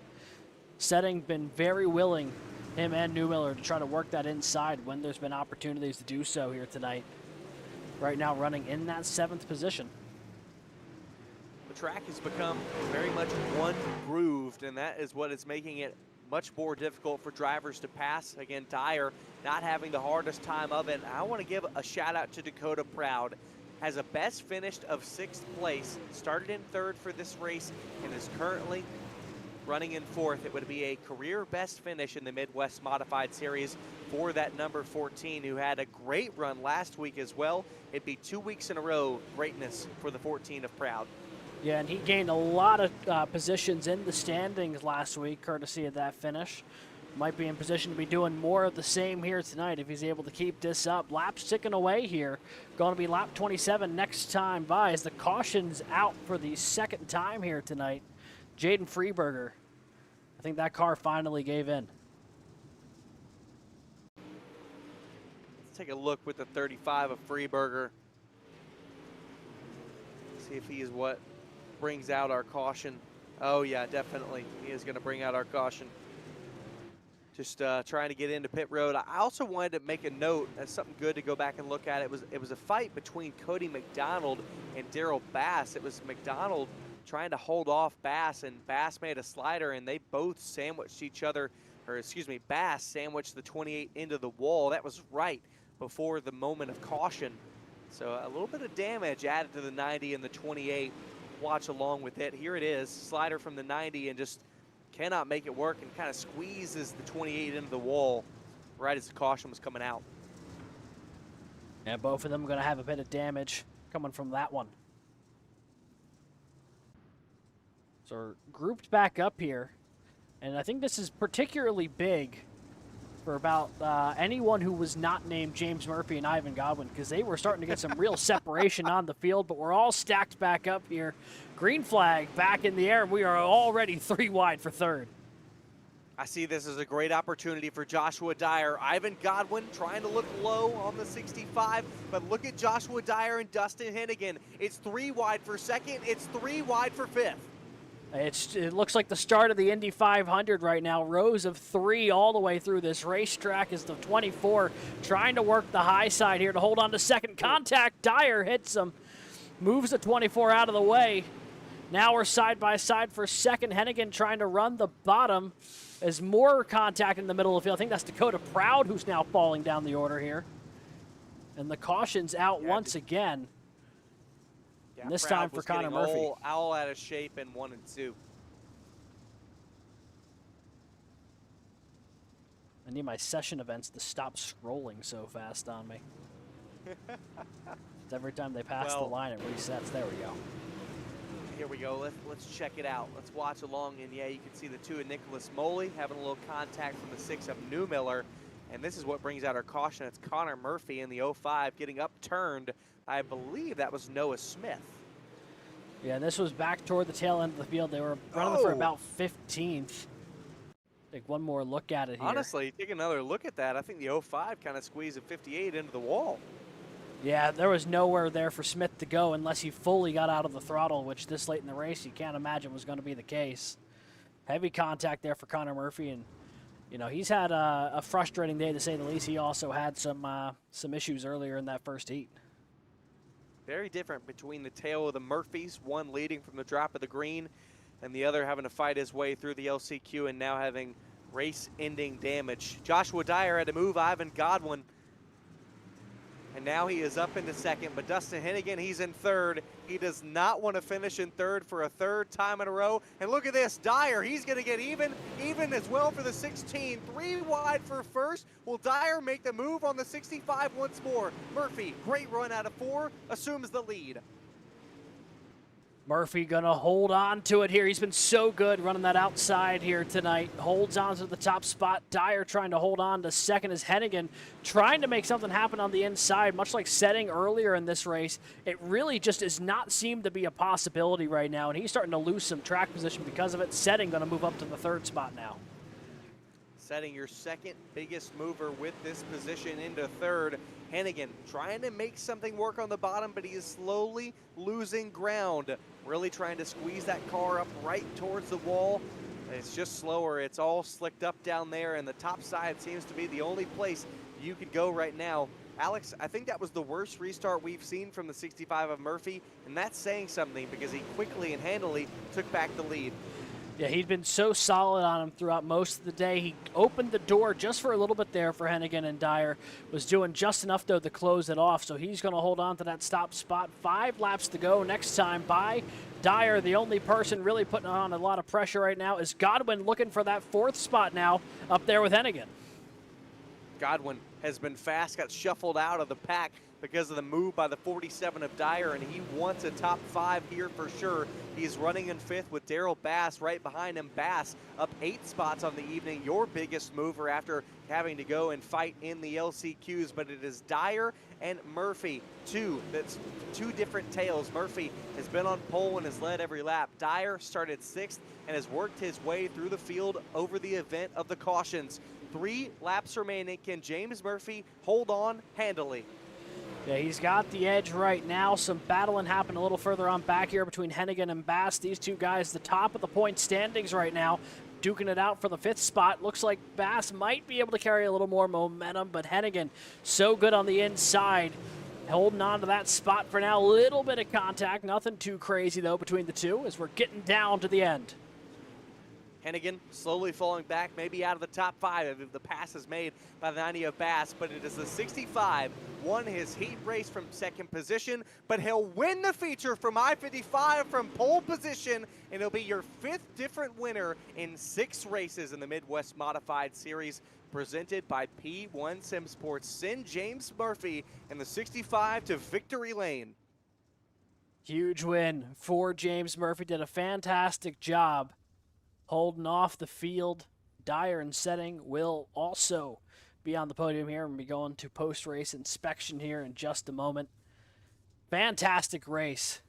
Setting been very willing, him and Newmiller, to try to work that inside when there's been opportunities to do so here tonight. Right now running in that 7th position. The track has become very much one grooved, and that is what is making it much more difficult for drivers to pass. Again, Dyer not having the hardest time of it. I want to give a shout out to Dakota Proud. Has a best finished of 6th place, started in 3rd for this race, and is currently running in 4th. It would be a career best finish in the Midwest Modified Series for that number 14, who had a great run last week as well. It'd be 2 weeks in a row greatness for the 14 of Proud. Yeah, and he gained a lot of positions in the standings last week, courtesy of that finish. Might be in position to be doing more of the same here tonight if he's able to keep this up. Laps ticking away here. Going to be lap 27 next time by as the caution's out for the 2nd time here tonight. Jaden Freeberger. I think that car finally gave in. Let's take a look with the 35 of Freeberger. See if he is what brings out our caution. Oh yeah, definitely. He is going to bring out our caution. Just trying to get into pit road. I also wanted to make a note. That's something good to go back and look at. It was a fight between Cody McDonald and Daryl Bass. It was McDonald trying to hold off Bass, and Bass made a slider, and they both sandwiched each other, or excuse me, Bass sandwiched the 28 into the wall. That was right before the moment of caution. So a little bit of damage added to the 90 and the 28. Watch along with it. Here it is, slider from the 90, and just cannot make it work, and kind of squeezes the 28 into the wall right as the caution was coming out. Yeah, both of them are going to have a bit of damage coming from that one. So we're grouped back up here, and I think this is particularly big for about anyone who was not named James Murphy and Ivan Godwin, because they were starting to get some real separation on the field, but we're all stacked back up here. Green flag back in the air. We are already 3 wide for 3rd. I see this as a great opportunity for Joshua Dyer. Ivan Godwin trying to look low on the 65, but look at Joshua Dyer and Dustin Hennigan. It's 3 wide for 2nd. It's 3 wide for 5th. It looks like the start of the Indy 500 right now. Rows of 3 all the way through this racetrack as the 24 trying to work the high side here to hold on to 2nd. Contact. Dyer hits him. Moves the 24 out of the way. Now we're side by side for 2nd. Hennigan trying to run the bottom as more contact in the middle of the field. I think that's Dakota Proud who's now falling down the order here. And the caution's out once again. Yeah, and this Proud time for was Connor getting Murphy. all out of shape in 1 and 2. need my session events to stop scrolling so fast on me. Every time they pass the line, it resets. There we go. Here we go. Let's check it out. Let's watch along. And yeah, you can see the 2 of Nicholas Moley having a little contact from the 6 of Newmiller. And this is what brings out our caution. It's Connor Murphy in the 05 getting upturned. I believe that was Noah Smith. Yeah, and this was back toward the tail end of the field. They were running for about 15th. Take one more look at it here. Honestly, take another look at that. I think the 05 kind of squeezed a 58 into the wall. Yeah, there was nowhere there for Smith to go unless he fully got out of the throttle, which this late in the race you can't imagine was going to be the case. Heavy contact there for Connor Murphy, and you know he's had a frustrating day to say the least. He also had some issues earlier in that first heat. Very different between the tail of the Murphys, one leading from the drop of the green, and the other having to fight his way through the LCQ and now having race-ending damage. Joshua Dyer had to move Ivan Godwin. And now he is up into second, but Dustin Hennigan, he's in third. He does not want to finish in third for a third time in a row. And look at this, Dyer, he's going to get even as well for the 16. 3 wide for first. Will Dyer make the move on the 65 once more? Murphy, great run out of 4, assumes the lead. Murphy gonna hold on to it here. He's been so good running that outside here tonight. Holds on to the top spot. Dyer trying to hold on to second as Hennigan trying to make something happen on the inside, much like Setting earlier in this race. It really just does not seem to be a possibility right now, and he's starting to lose some track position because of it. Setting gonna move up to the third spot now. Setting your second biggest mover with this position into third. Hennigan trying to make something work on the bottom, but he is slowly losing ground. Really trying to squeeze that car up right towards the wall. It's just slower. It's all slicked up down there, and the top side seems to be the only place you could go right now. Alex, I think that was the worst restart we've seen from the 65 of Murphy, and that's saying something because he quickly and handily took back the lead. Yeah, he'd been so solid on him throughout most of the day. He opened the door just for a little bit there for Hennigan, and Dyer was doing just enough, though, to close it off. So he's going to hold on to that stop spot. 5 laps to go next time by Dyer. The only person really putting on a lot of pressure right now is Godwin, looking for that 4th spot now up there with Hennigan. Godwin has been fast, got shuffled out of the pack because of the move by the 47 of Dyer, and he wants a top 5 here for sure. He's running in 5th with Daryl Bass right behind him. Bass up 8 spots on the evening, your biggest mover after having to go and fight in the LCQs, but it is Dyer and Murphy, that's two different tails. Murphy has been on pole and has led every lap. Dyer started 6th and has worked his way through the field over the event of the cautions. 3 laps remaining. Can James Murphy hold on handily? Yeah, he's got the edge right now. Some battling happened a little further on back here between Hennigan and Bass. These two guys, the top of the point standings right now, duking it out for the 5th spot. Looks like Bass might be able to carry a little more momentum, but Hennigan so good on the inside, holding on to that spot for now. A little bit of contact, nothing too crazy though between the two as we're getting down to the end. Hennigan slowly falling back, maybe out of the top 5 if the pass is made by the 90 of Bass, but it is the 65, won his heat race from 2nd position, but he'll win the feature from I-55 from pole position, and he'll be your 5th different winner in 6 races in the Midwest Modified Series, presented by P1 Sim Sports. Send James Murphy in the 65 to victory lane. Huge win for James Murphy. Did a fantastic job holding off the field. Dyer and Setting will also be on the podium here and be going to post-race inspection here in just a moment. Fantastic race.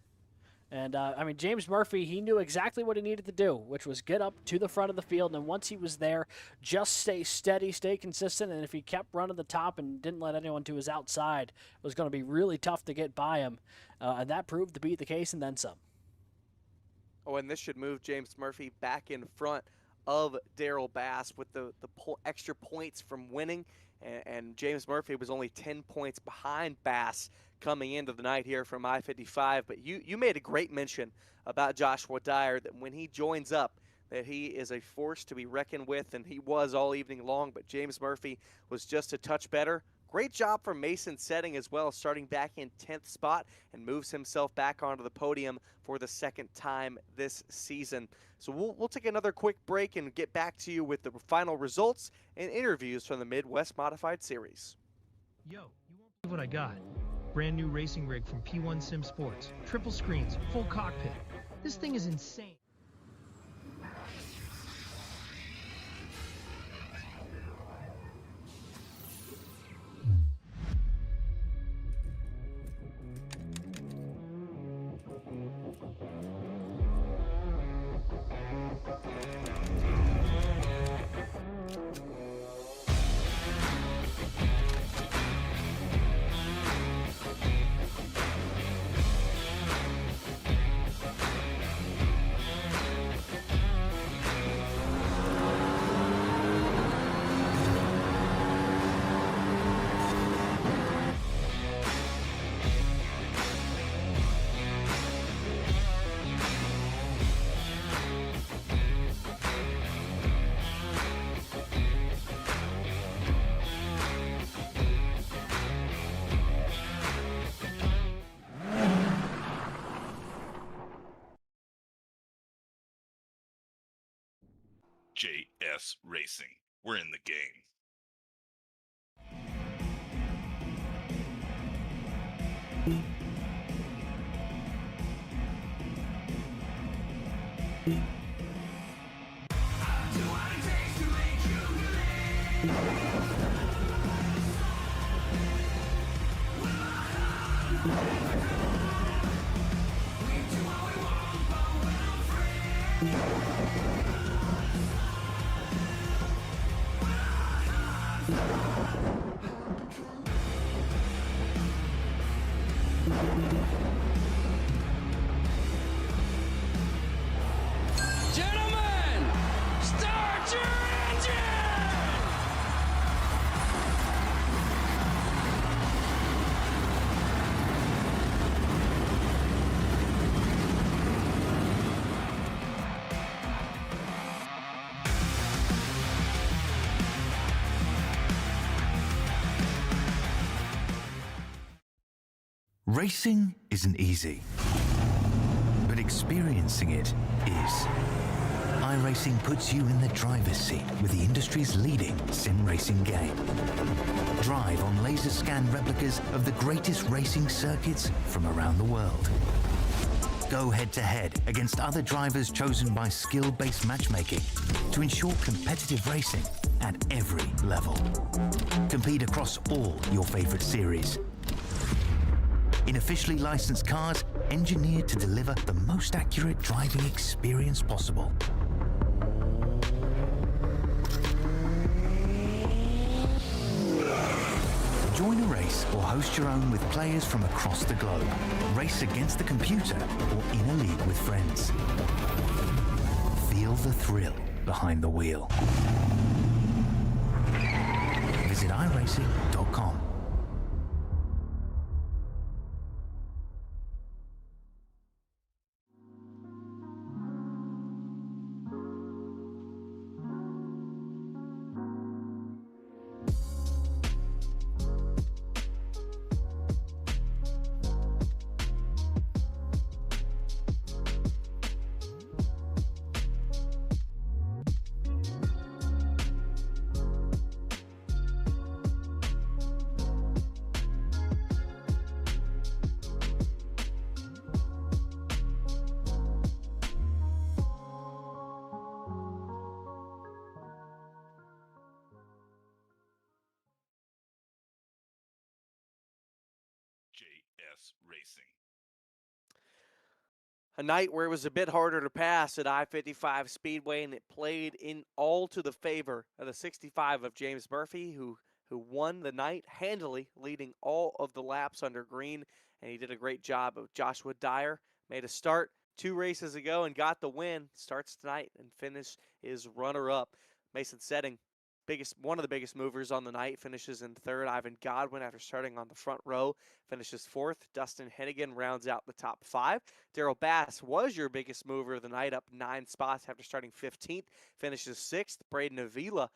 And, I mean, James Murphy, he knew exactly what he needed to do, which was get up to the front of the field. And once he was there, just stay steady, stay consistent. And if he kept running the top and didn't let anyone to his outside, it was going to be really tough to get by him. And that proved to be the case and then some. Oh, and this should move James Murphy back in front of Daryl Bass with the extra points from winning. And James Murphy was only 10 points behind Bass coming into the night here from I-55. But you made a great mention about Joshua Dyer, that when he joins up, that he is a force to be reckoned with, and he was all evening long. But James Murphy was just a touch better, Great job from Mason Setting as well, starting back in 10th spot and moves himself back onto the podium for the second time this season. So we'll take another quick break and get back to you with the final results and interviews from the Midwest Modified Series. Yo, you won't believe what I got. Brand new racing rig from P1 Sim Sports. Triple screens, full cockpit. This thing is insane. JS Racing. We're in the game. Gentlemen, start your engine! Racing isn't easy, but experiencing it is. iRacing puts you in the driver's seat with the industry's leading sim racing game. Drive on laser scan replicas of the greatest racing circuits from around the world. Go head-to-head against other drivers chosen by skill-based matchmaking to ensure competitive racing at every level. Compete across all your favorite series. In officially licensed cars, engineered to deliver the most accurate driving experience possible. Join a race or host your own with players from across the globe. Race against the computer or in a league with friends. Feel the thrill behind the wheel. Visit iRacing.com. JS Racing. A night where it was a bit harder to pass at I-55 Speedway, and it played in all to the favor of the 65 of James Murphy, who won the night handily, leading all of the laps under green, and he did a great job. Of Joshua Dyer made a start 2 races ago and got the win. Starts tonight and finish is runner-up. Mason Setting, one of the biggest movers on the night, finishes in 3rd. Ivan Godwin, after starting on the front row, finishes 4th. Dustin Hennigan rounds out the top 5. Daryl Bass was your biggest mover of the night, up 9 spots after starting 15th, finishes 6th. Braden Avila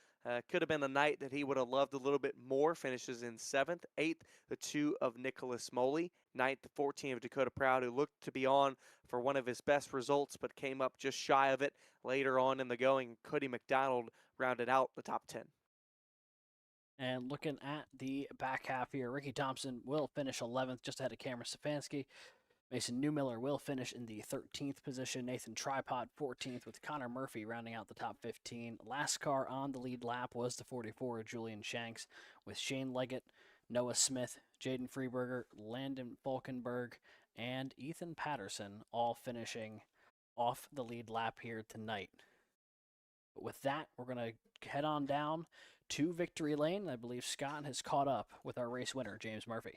Could have been a night that he would have loved a little bit more. Finishes in 7th. 8th, the 2 of Nicholas Moley. 9th, the 14 of Dakota Proud, who looked to be on for one of his best results, but came up just shy of it later on in the going. Cody McDonald rounded out the top 10. And looking at the back half here, Ricky Thompson will finish 11th, just ahead of Cameron Stefanski. Mason Newmiller will finish in the 13th position. Nathan Tripod 14th, with Connor Murphy rounding out the top 15. Last car on the lead lap was the 44 of Julian Shanks, with Shane Leggett, Noah Smith, Jaden Freeberger, Landon Falkenberg, and Ethan Patterson all finishing off the lead lap here tonight. But with that, we're going to head on down to Victory Lane. I believe Scott has caught up with our race winner, James Murphy.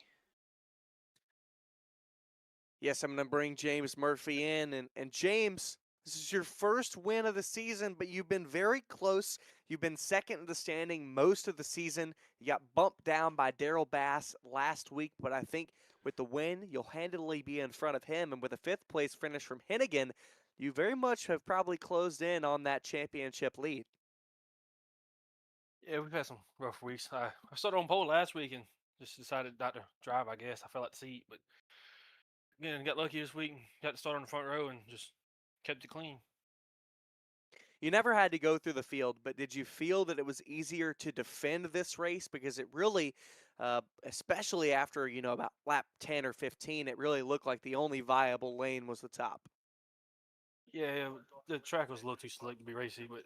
Yes, I'm going to bring James Murphy in. And James, this is your first win of the season, but you've been very close. You've been second in the standing most of the season. You got bumped down by Daryl Bass last week, but I think with the win, you'll handily be in front of him. And with a 5th place finish from Hennigan, you very much have probably closed in on that championship lead. Yeah, we've had some rough weeks. I started on pole last week and just decided not to drive, I guess. I fell out the seat, but again, got lucky this week and got to start on the front row and just kept it clean. You never had to go through the field, but did you feel that it was easier to defend this race? Because it really, especially after, about lap 10 or 15, it really looked like the only viable lane was the top. Yeah, the track was a little too slick to be racy, but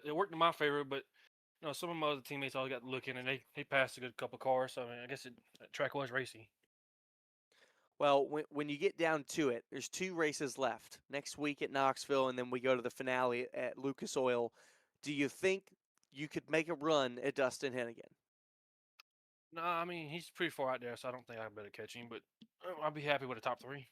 it worked in my favor. But some of my other teammates all got to look in, and they passed a good couple cars. So I mean, I guess that track was racy. Well, when you get down to it, there's 2 races left next week at Knoxville, and then we go to the finale at Lucas Oil. Do you think you could make a run at Dustin Hennigan? No, I mean he's pretty far out there, so I don't think I better catch him. But I'll be happy with the top 3.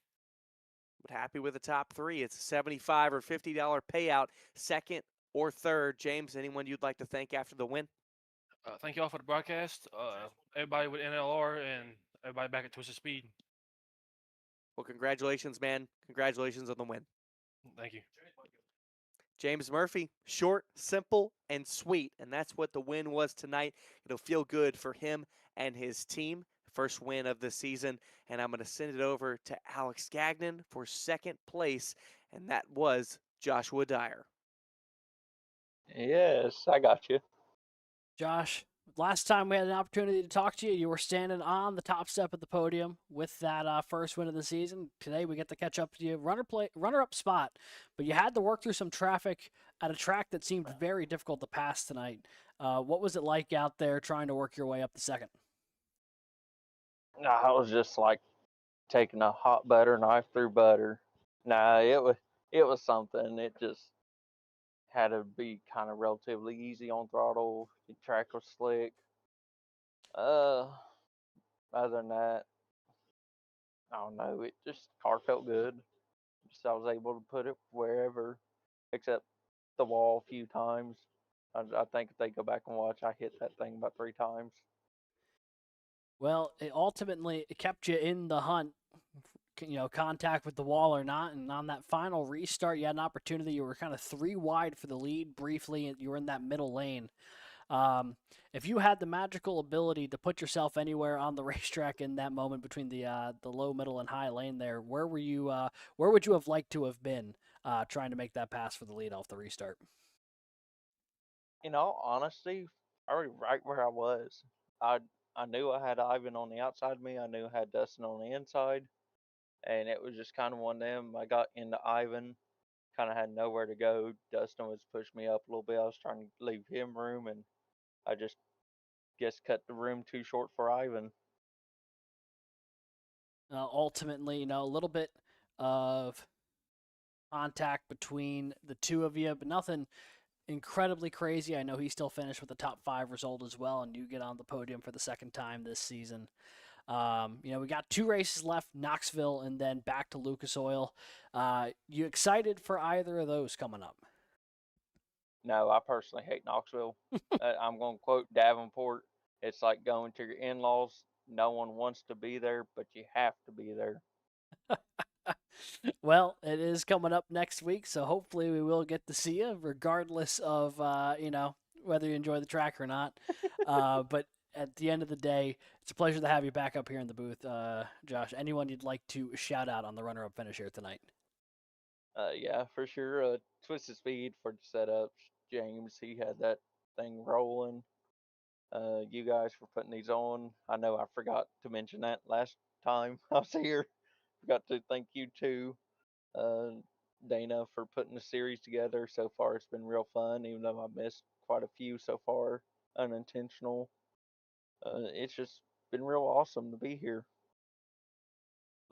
But happy with the top 3. It's a $75 or $50 payout, second or third. James, anyone you'd like to thank after the win? Thank you all for the broadcast. Everybody with NLR and everybody back at Twisted Speed. Well, congratulations, man. Congratulations on the win. Thank you. James Murphy, short, simple, and sweet. And that's what the win was tonight. It'll feel good for him and his team. First win of the season. And I'm going to send it over to Alex Gagnon for second place. And that was Joshua Dyer. Yes, I got you. Josh, last time we had an opportunity to talk to you, you were standing on the top step of the podium with that first win of the season. Today we get to catch up to you, runner-up spot, but you had to work through some traffic at a track that seemed very difficult to pass tonight. What was it like out there trying to work your way up the second? Nah, I was just like taking a hot butter knife through butter. Nah, it was something. It just had to be kind of relatively easy on throttle. The track was slick. Other than that, I don't know. It just car felt good. Just I was able to put it wherever, except the wall a few times. I think if they go back and watch, I hit that thing about 3 times. Well, it ultimately kept you in the hunt, contact with the wall or not. And on that final restart, you had an opportunity. You were kind of 3 wide for the lead briefly, and you were in that middle lane. If you had the magical ability to put yourself anywhere on the racetrack in that moment between the low, middle, and high lane there, where were you? Where would you have liked to have been trying to make that pass for the lead off the restart? In all honesty, already right where I was. I knew I had Ivan on the outside of me. I knew I had Dustin on the inside. And it was just kind of one of them. I got into Ivan, kind of had nowhere to go. Dustin was pushing me up a little bit. I was trying to leave him room, and I just guess cut the room too short for Ivan. Ultimately, a little bit of contact between the two of you, but nothing incredibly crazy. I know he still finished with a top 5 result as well, and you get on the podium for the second time this season. We got 2 races left, Knoxville and then back to Lucas Oil. You excited for either of those coming up? No, I personally hate Knoxville. I'm going to quote Davenport. It's like going to your in-laws. No one wants to be there, but you have to be there. Well, it is coming up next week, so hopefully we will get to see you, regardless of, whether you enjoy the track or not. But at the end of the day, it's a pleasure to have you back up here in the booth, Josh. Anyone you'd like to shout out on the runner-up finish here tonight? Yeah, for sure. Twisted Speed for the setups. James, he had that thing rolling. You guys for putting these on. I know I forgot to mention that last time I was here. Forgot to thank you too, uh, Dana, for putting the series together. So far, it's been real fun, even though I missed quite a few so far, unintentional. It's just been real awesome to be here.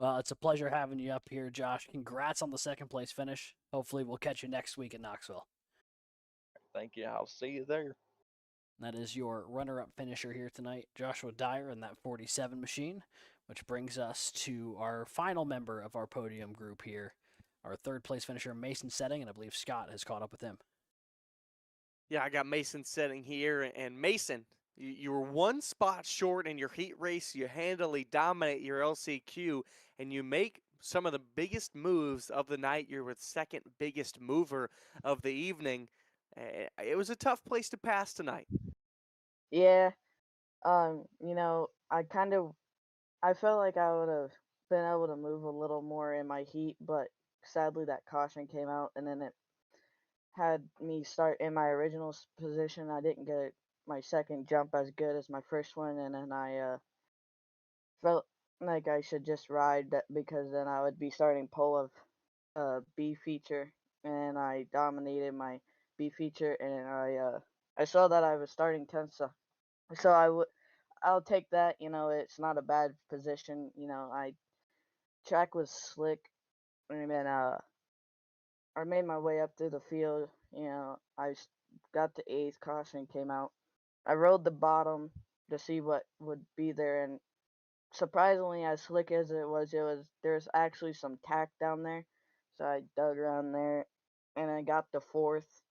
Well, it's a pleasure having you up here, Josh. Congrats on the second place finish. Hopefully, we'll catch you next week at Knoxville. Thank you. I'll see you there. That is your runner-up finisher here tonight, Joshua Dyer in that 47 machine, which brings us to our final member of our podium group here, our third place finisher, Mason Setting, and I believe Scott has caught up with him. Yeah, I got Mason sitting here, and Mason, you were one spot short in your heat race. You handily dominate your LCQ, and you make some of the biggest moves of the night. You're the second biggest mover of the evening. It was a tough place to pass tonight. Yeah, I felt like I would have been able to move a little more in my heat, but sadly that caution came out, and then it had me start in my original position. I didn't get my second jump as good as my first one, and then I felt like I should just ride that because then I would be starting pole of B feature, and I dominated my B feature, and I saw that I was starting 10th, so I'll take that. It's not a bad position. I track was slick, and then I made my way up through the field. Got to eighth, caution came out. I rode the bottom to see what would be there, and surprisingly, as slick as there's actually some tack down there, so I dug around there, and I got the fourth,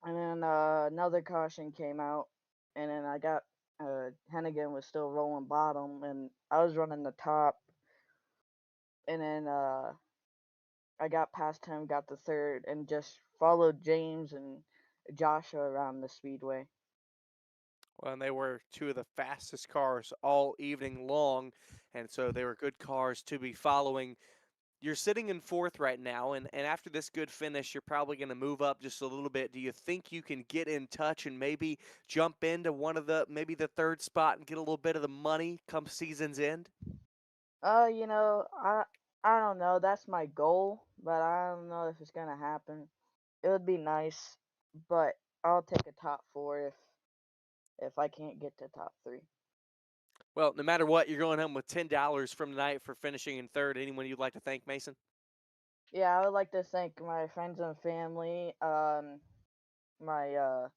and then another caution came out, and then I got Hennigan was still rolling bottom, and I was running the top, and then I got past him, got the third, and just followed James and Joshua around the speedway. Well, and they were two of the fastest cars all evening long, and so they were good cars to be following. You're sitting in fourth right now, and after this good finish, you're probably going to move up just a little bit. Do you think you can get in touch and maybe jump into maybe the third spot and get a little bit of the money come season's end? I don't know. That's my goal, but I don't know if it's gonna happen. It would be nice, but I'll take a top four if I can't get to top three. Well, no matter what, you're going home with $10 from tonight for finishing in third. Anyone you'd like to thank, Mason? Yeah, I would like to thank my friends and family, my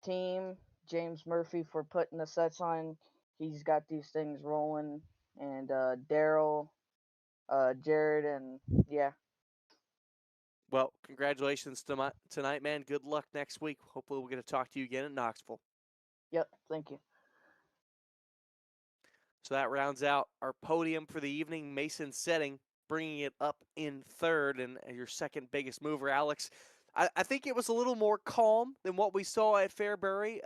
team, James Murphy for putting the sets on. He's got these things rolling, and Daryl, Jared, and yeah. Well, congratulations tonight, man. Good luck next week. Hopefully we'll get to talk to you again at Knoxville. Yep, thank you. So that rounds out our podium for the evening. Mason Setting bringing it up in third, and your second biggest mover, Alex. I think it was a little more calm than what we saw at Fairbury.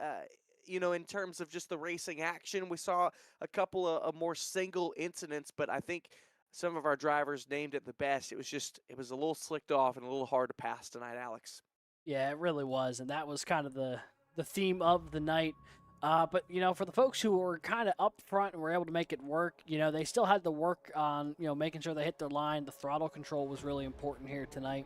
In terms of just the racing action, we saw a couple of more single incidents, but I think some of our drivers named it the best. It was a little slicked off and a little hard to pass tonight, Alex. Yeah, it really was, and that was kind of the theme of the night. But, for the folks who were kind of up front and were able to make it work, they still had to work on, making sure they hit their line. The throttle control was really important here tonight.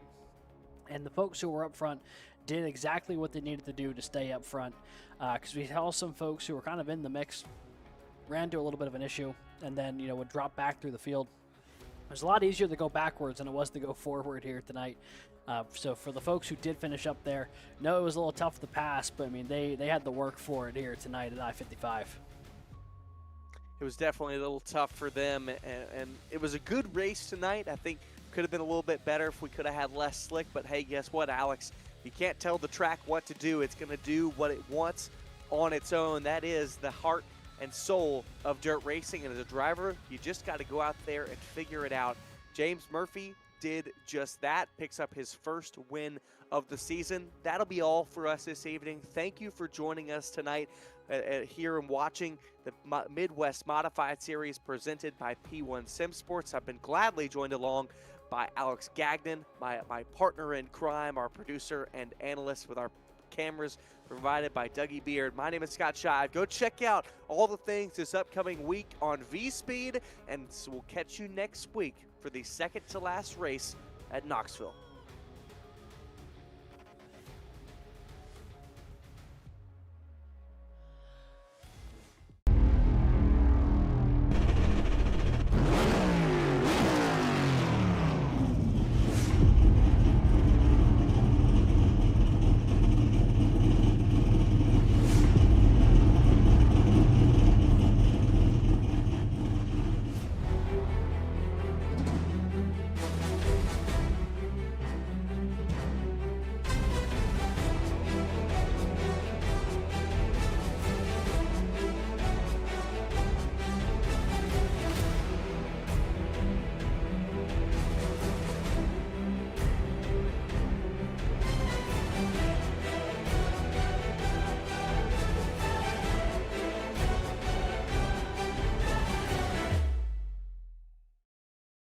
And the folks who were up front did exactly what they needed to do to stay up front. Because we saw some folks who were kind of in the mix, ran into a little bit of an issue, and then, would drop back through the field. It was a lot easier to go backwards than it was to go forward here tonight. So for the folks who did finish up there, no, it was a little tough to pass, but I mean, they had the work for it here tonight at I-55. It was definitely a little tough for them, and it was a good race tonight. I think could have been a little bit better if we could have had less slick, but hey, guess what, Alex? You can't tell the track what to do. It's going to do what it wants on its own. That is the heart and soul of dirt racing, and as a driver, you just got to go out there and figure it out. James Murphy, did just that, picks up his first win of the season. That'll be all for us this evening. Thank you for joining us tonight here and watching the Midwest Modified Series presented by P1 Sim Sports. I've been gladly joined along by Alex Gagnon, my partner in crime, our producer and analyst, with our cameras provided by Dougie Beard. My name is Scott Shive. Go check out all the things this upcoming week on Vspeed, and we'll catch you next week for the second to last race at Knoxville.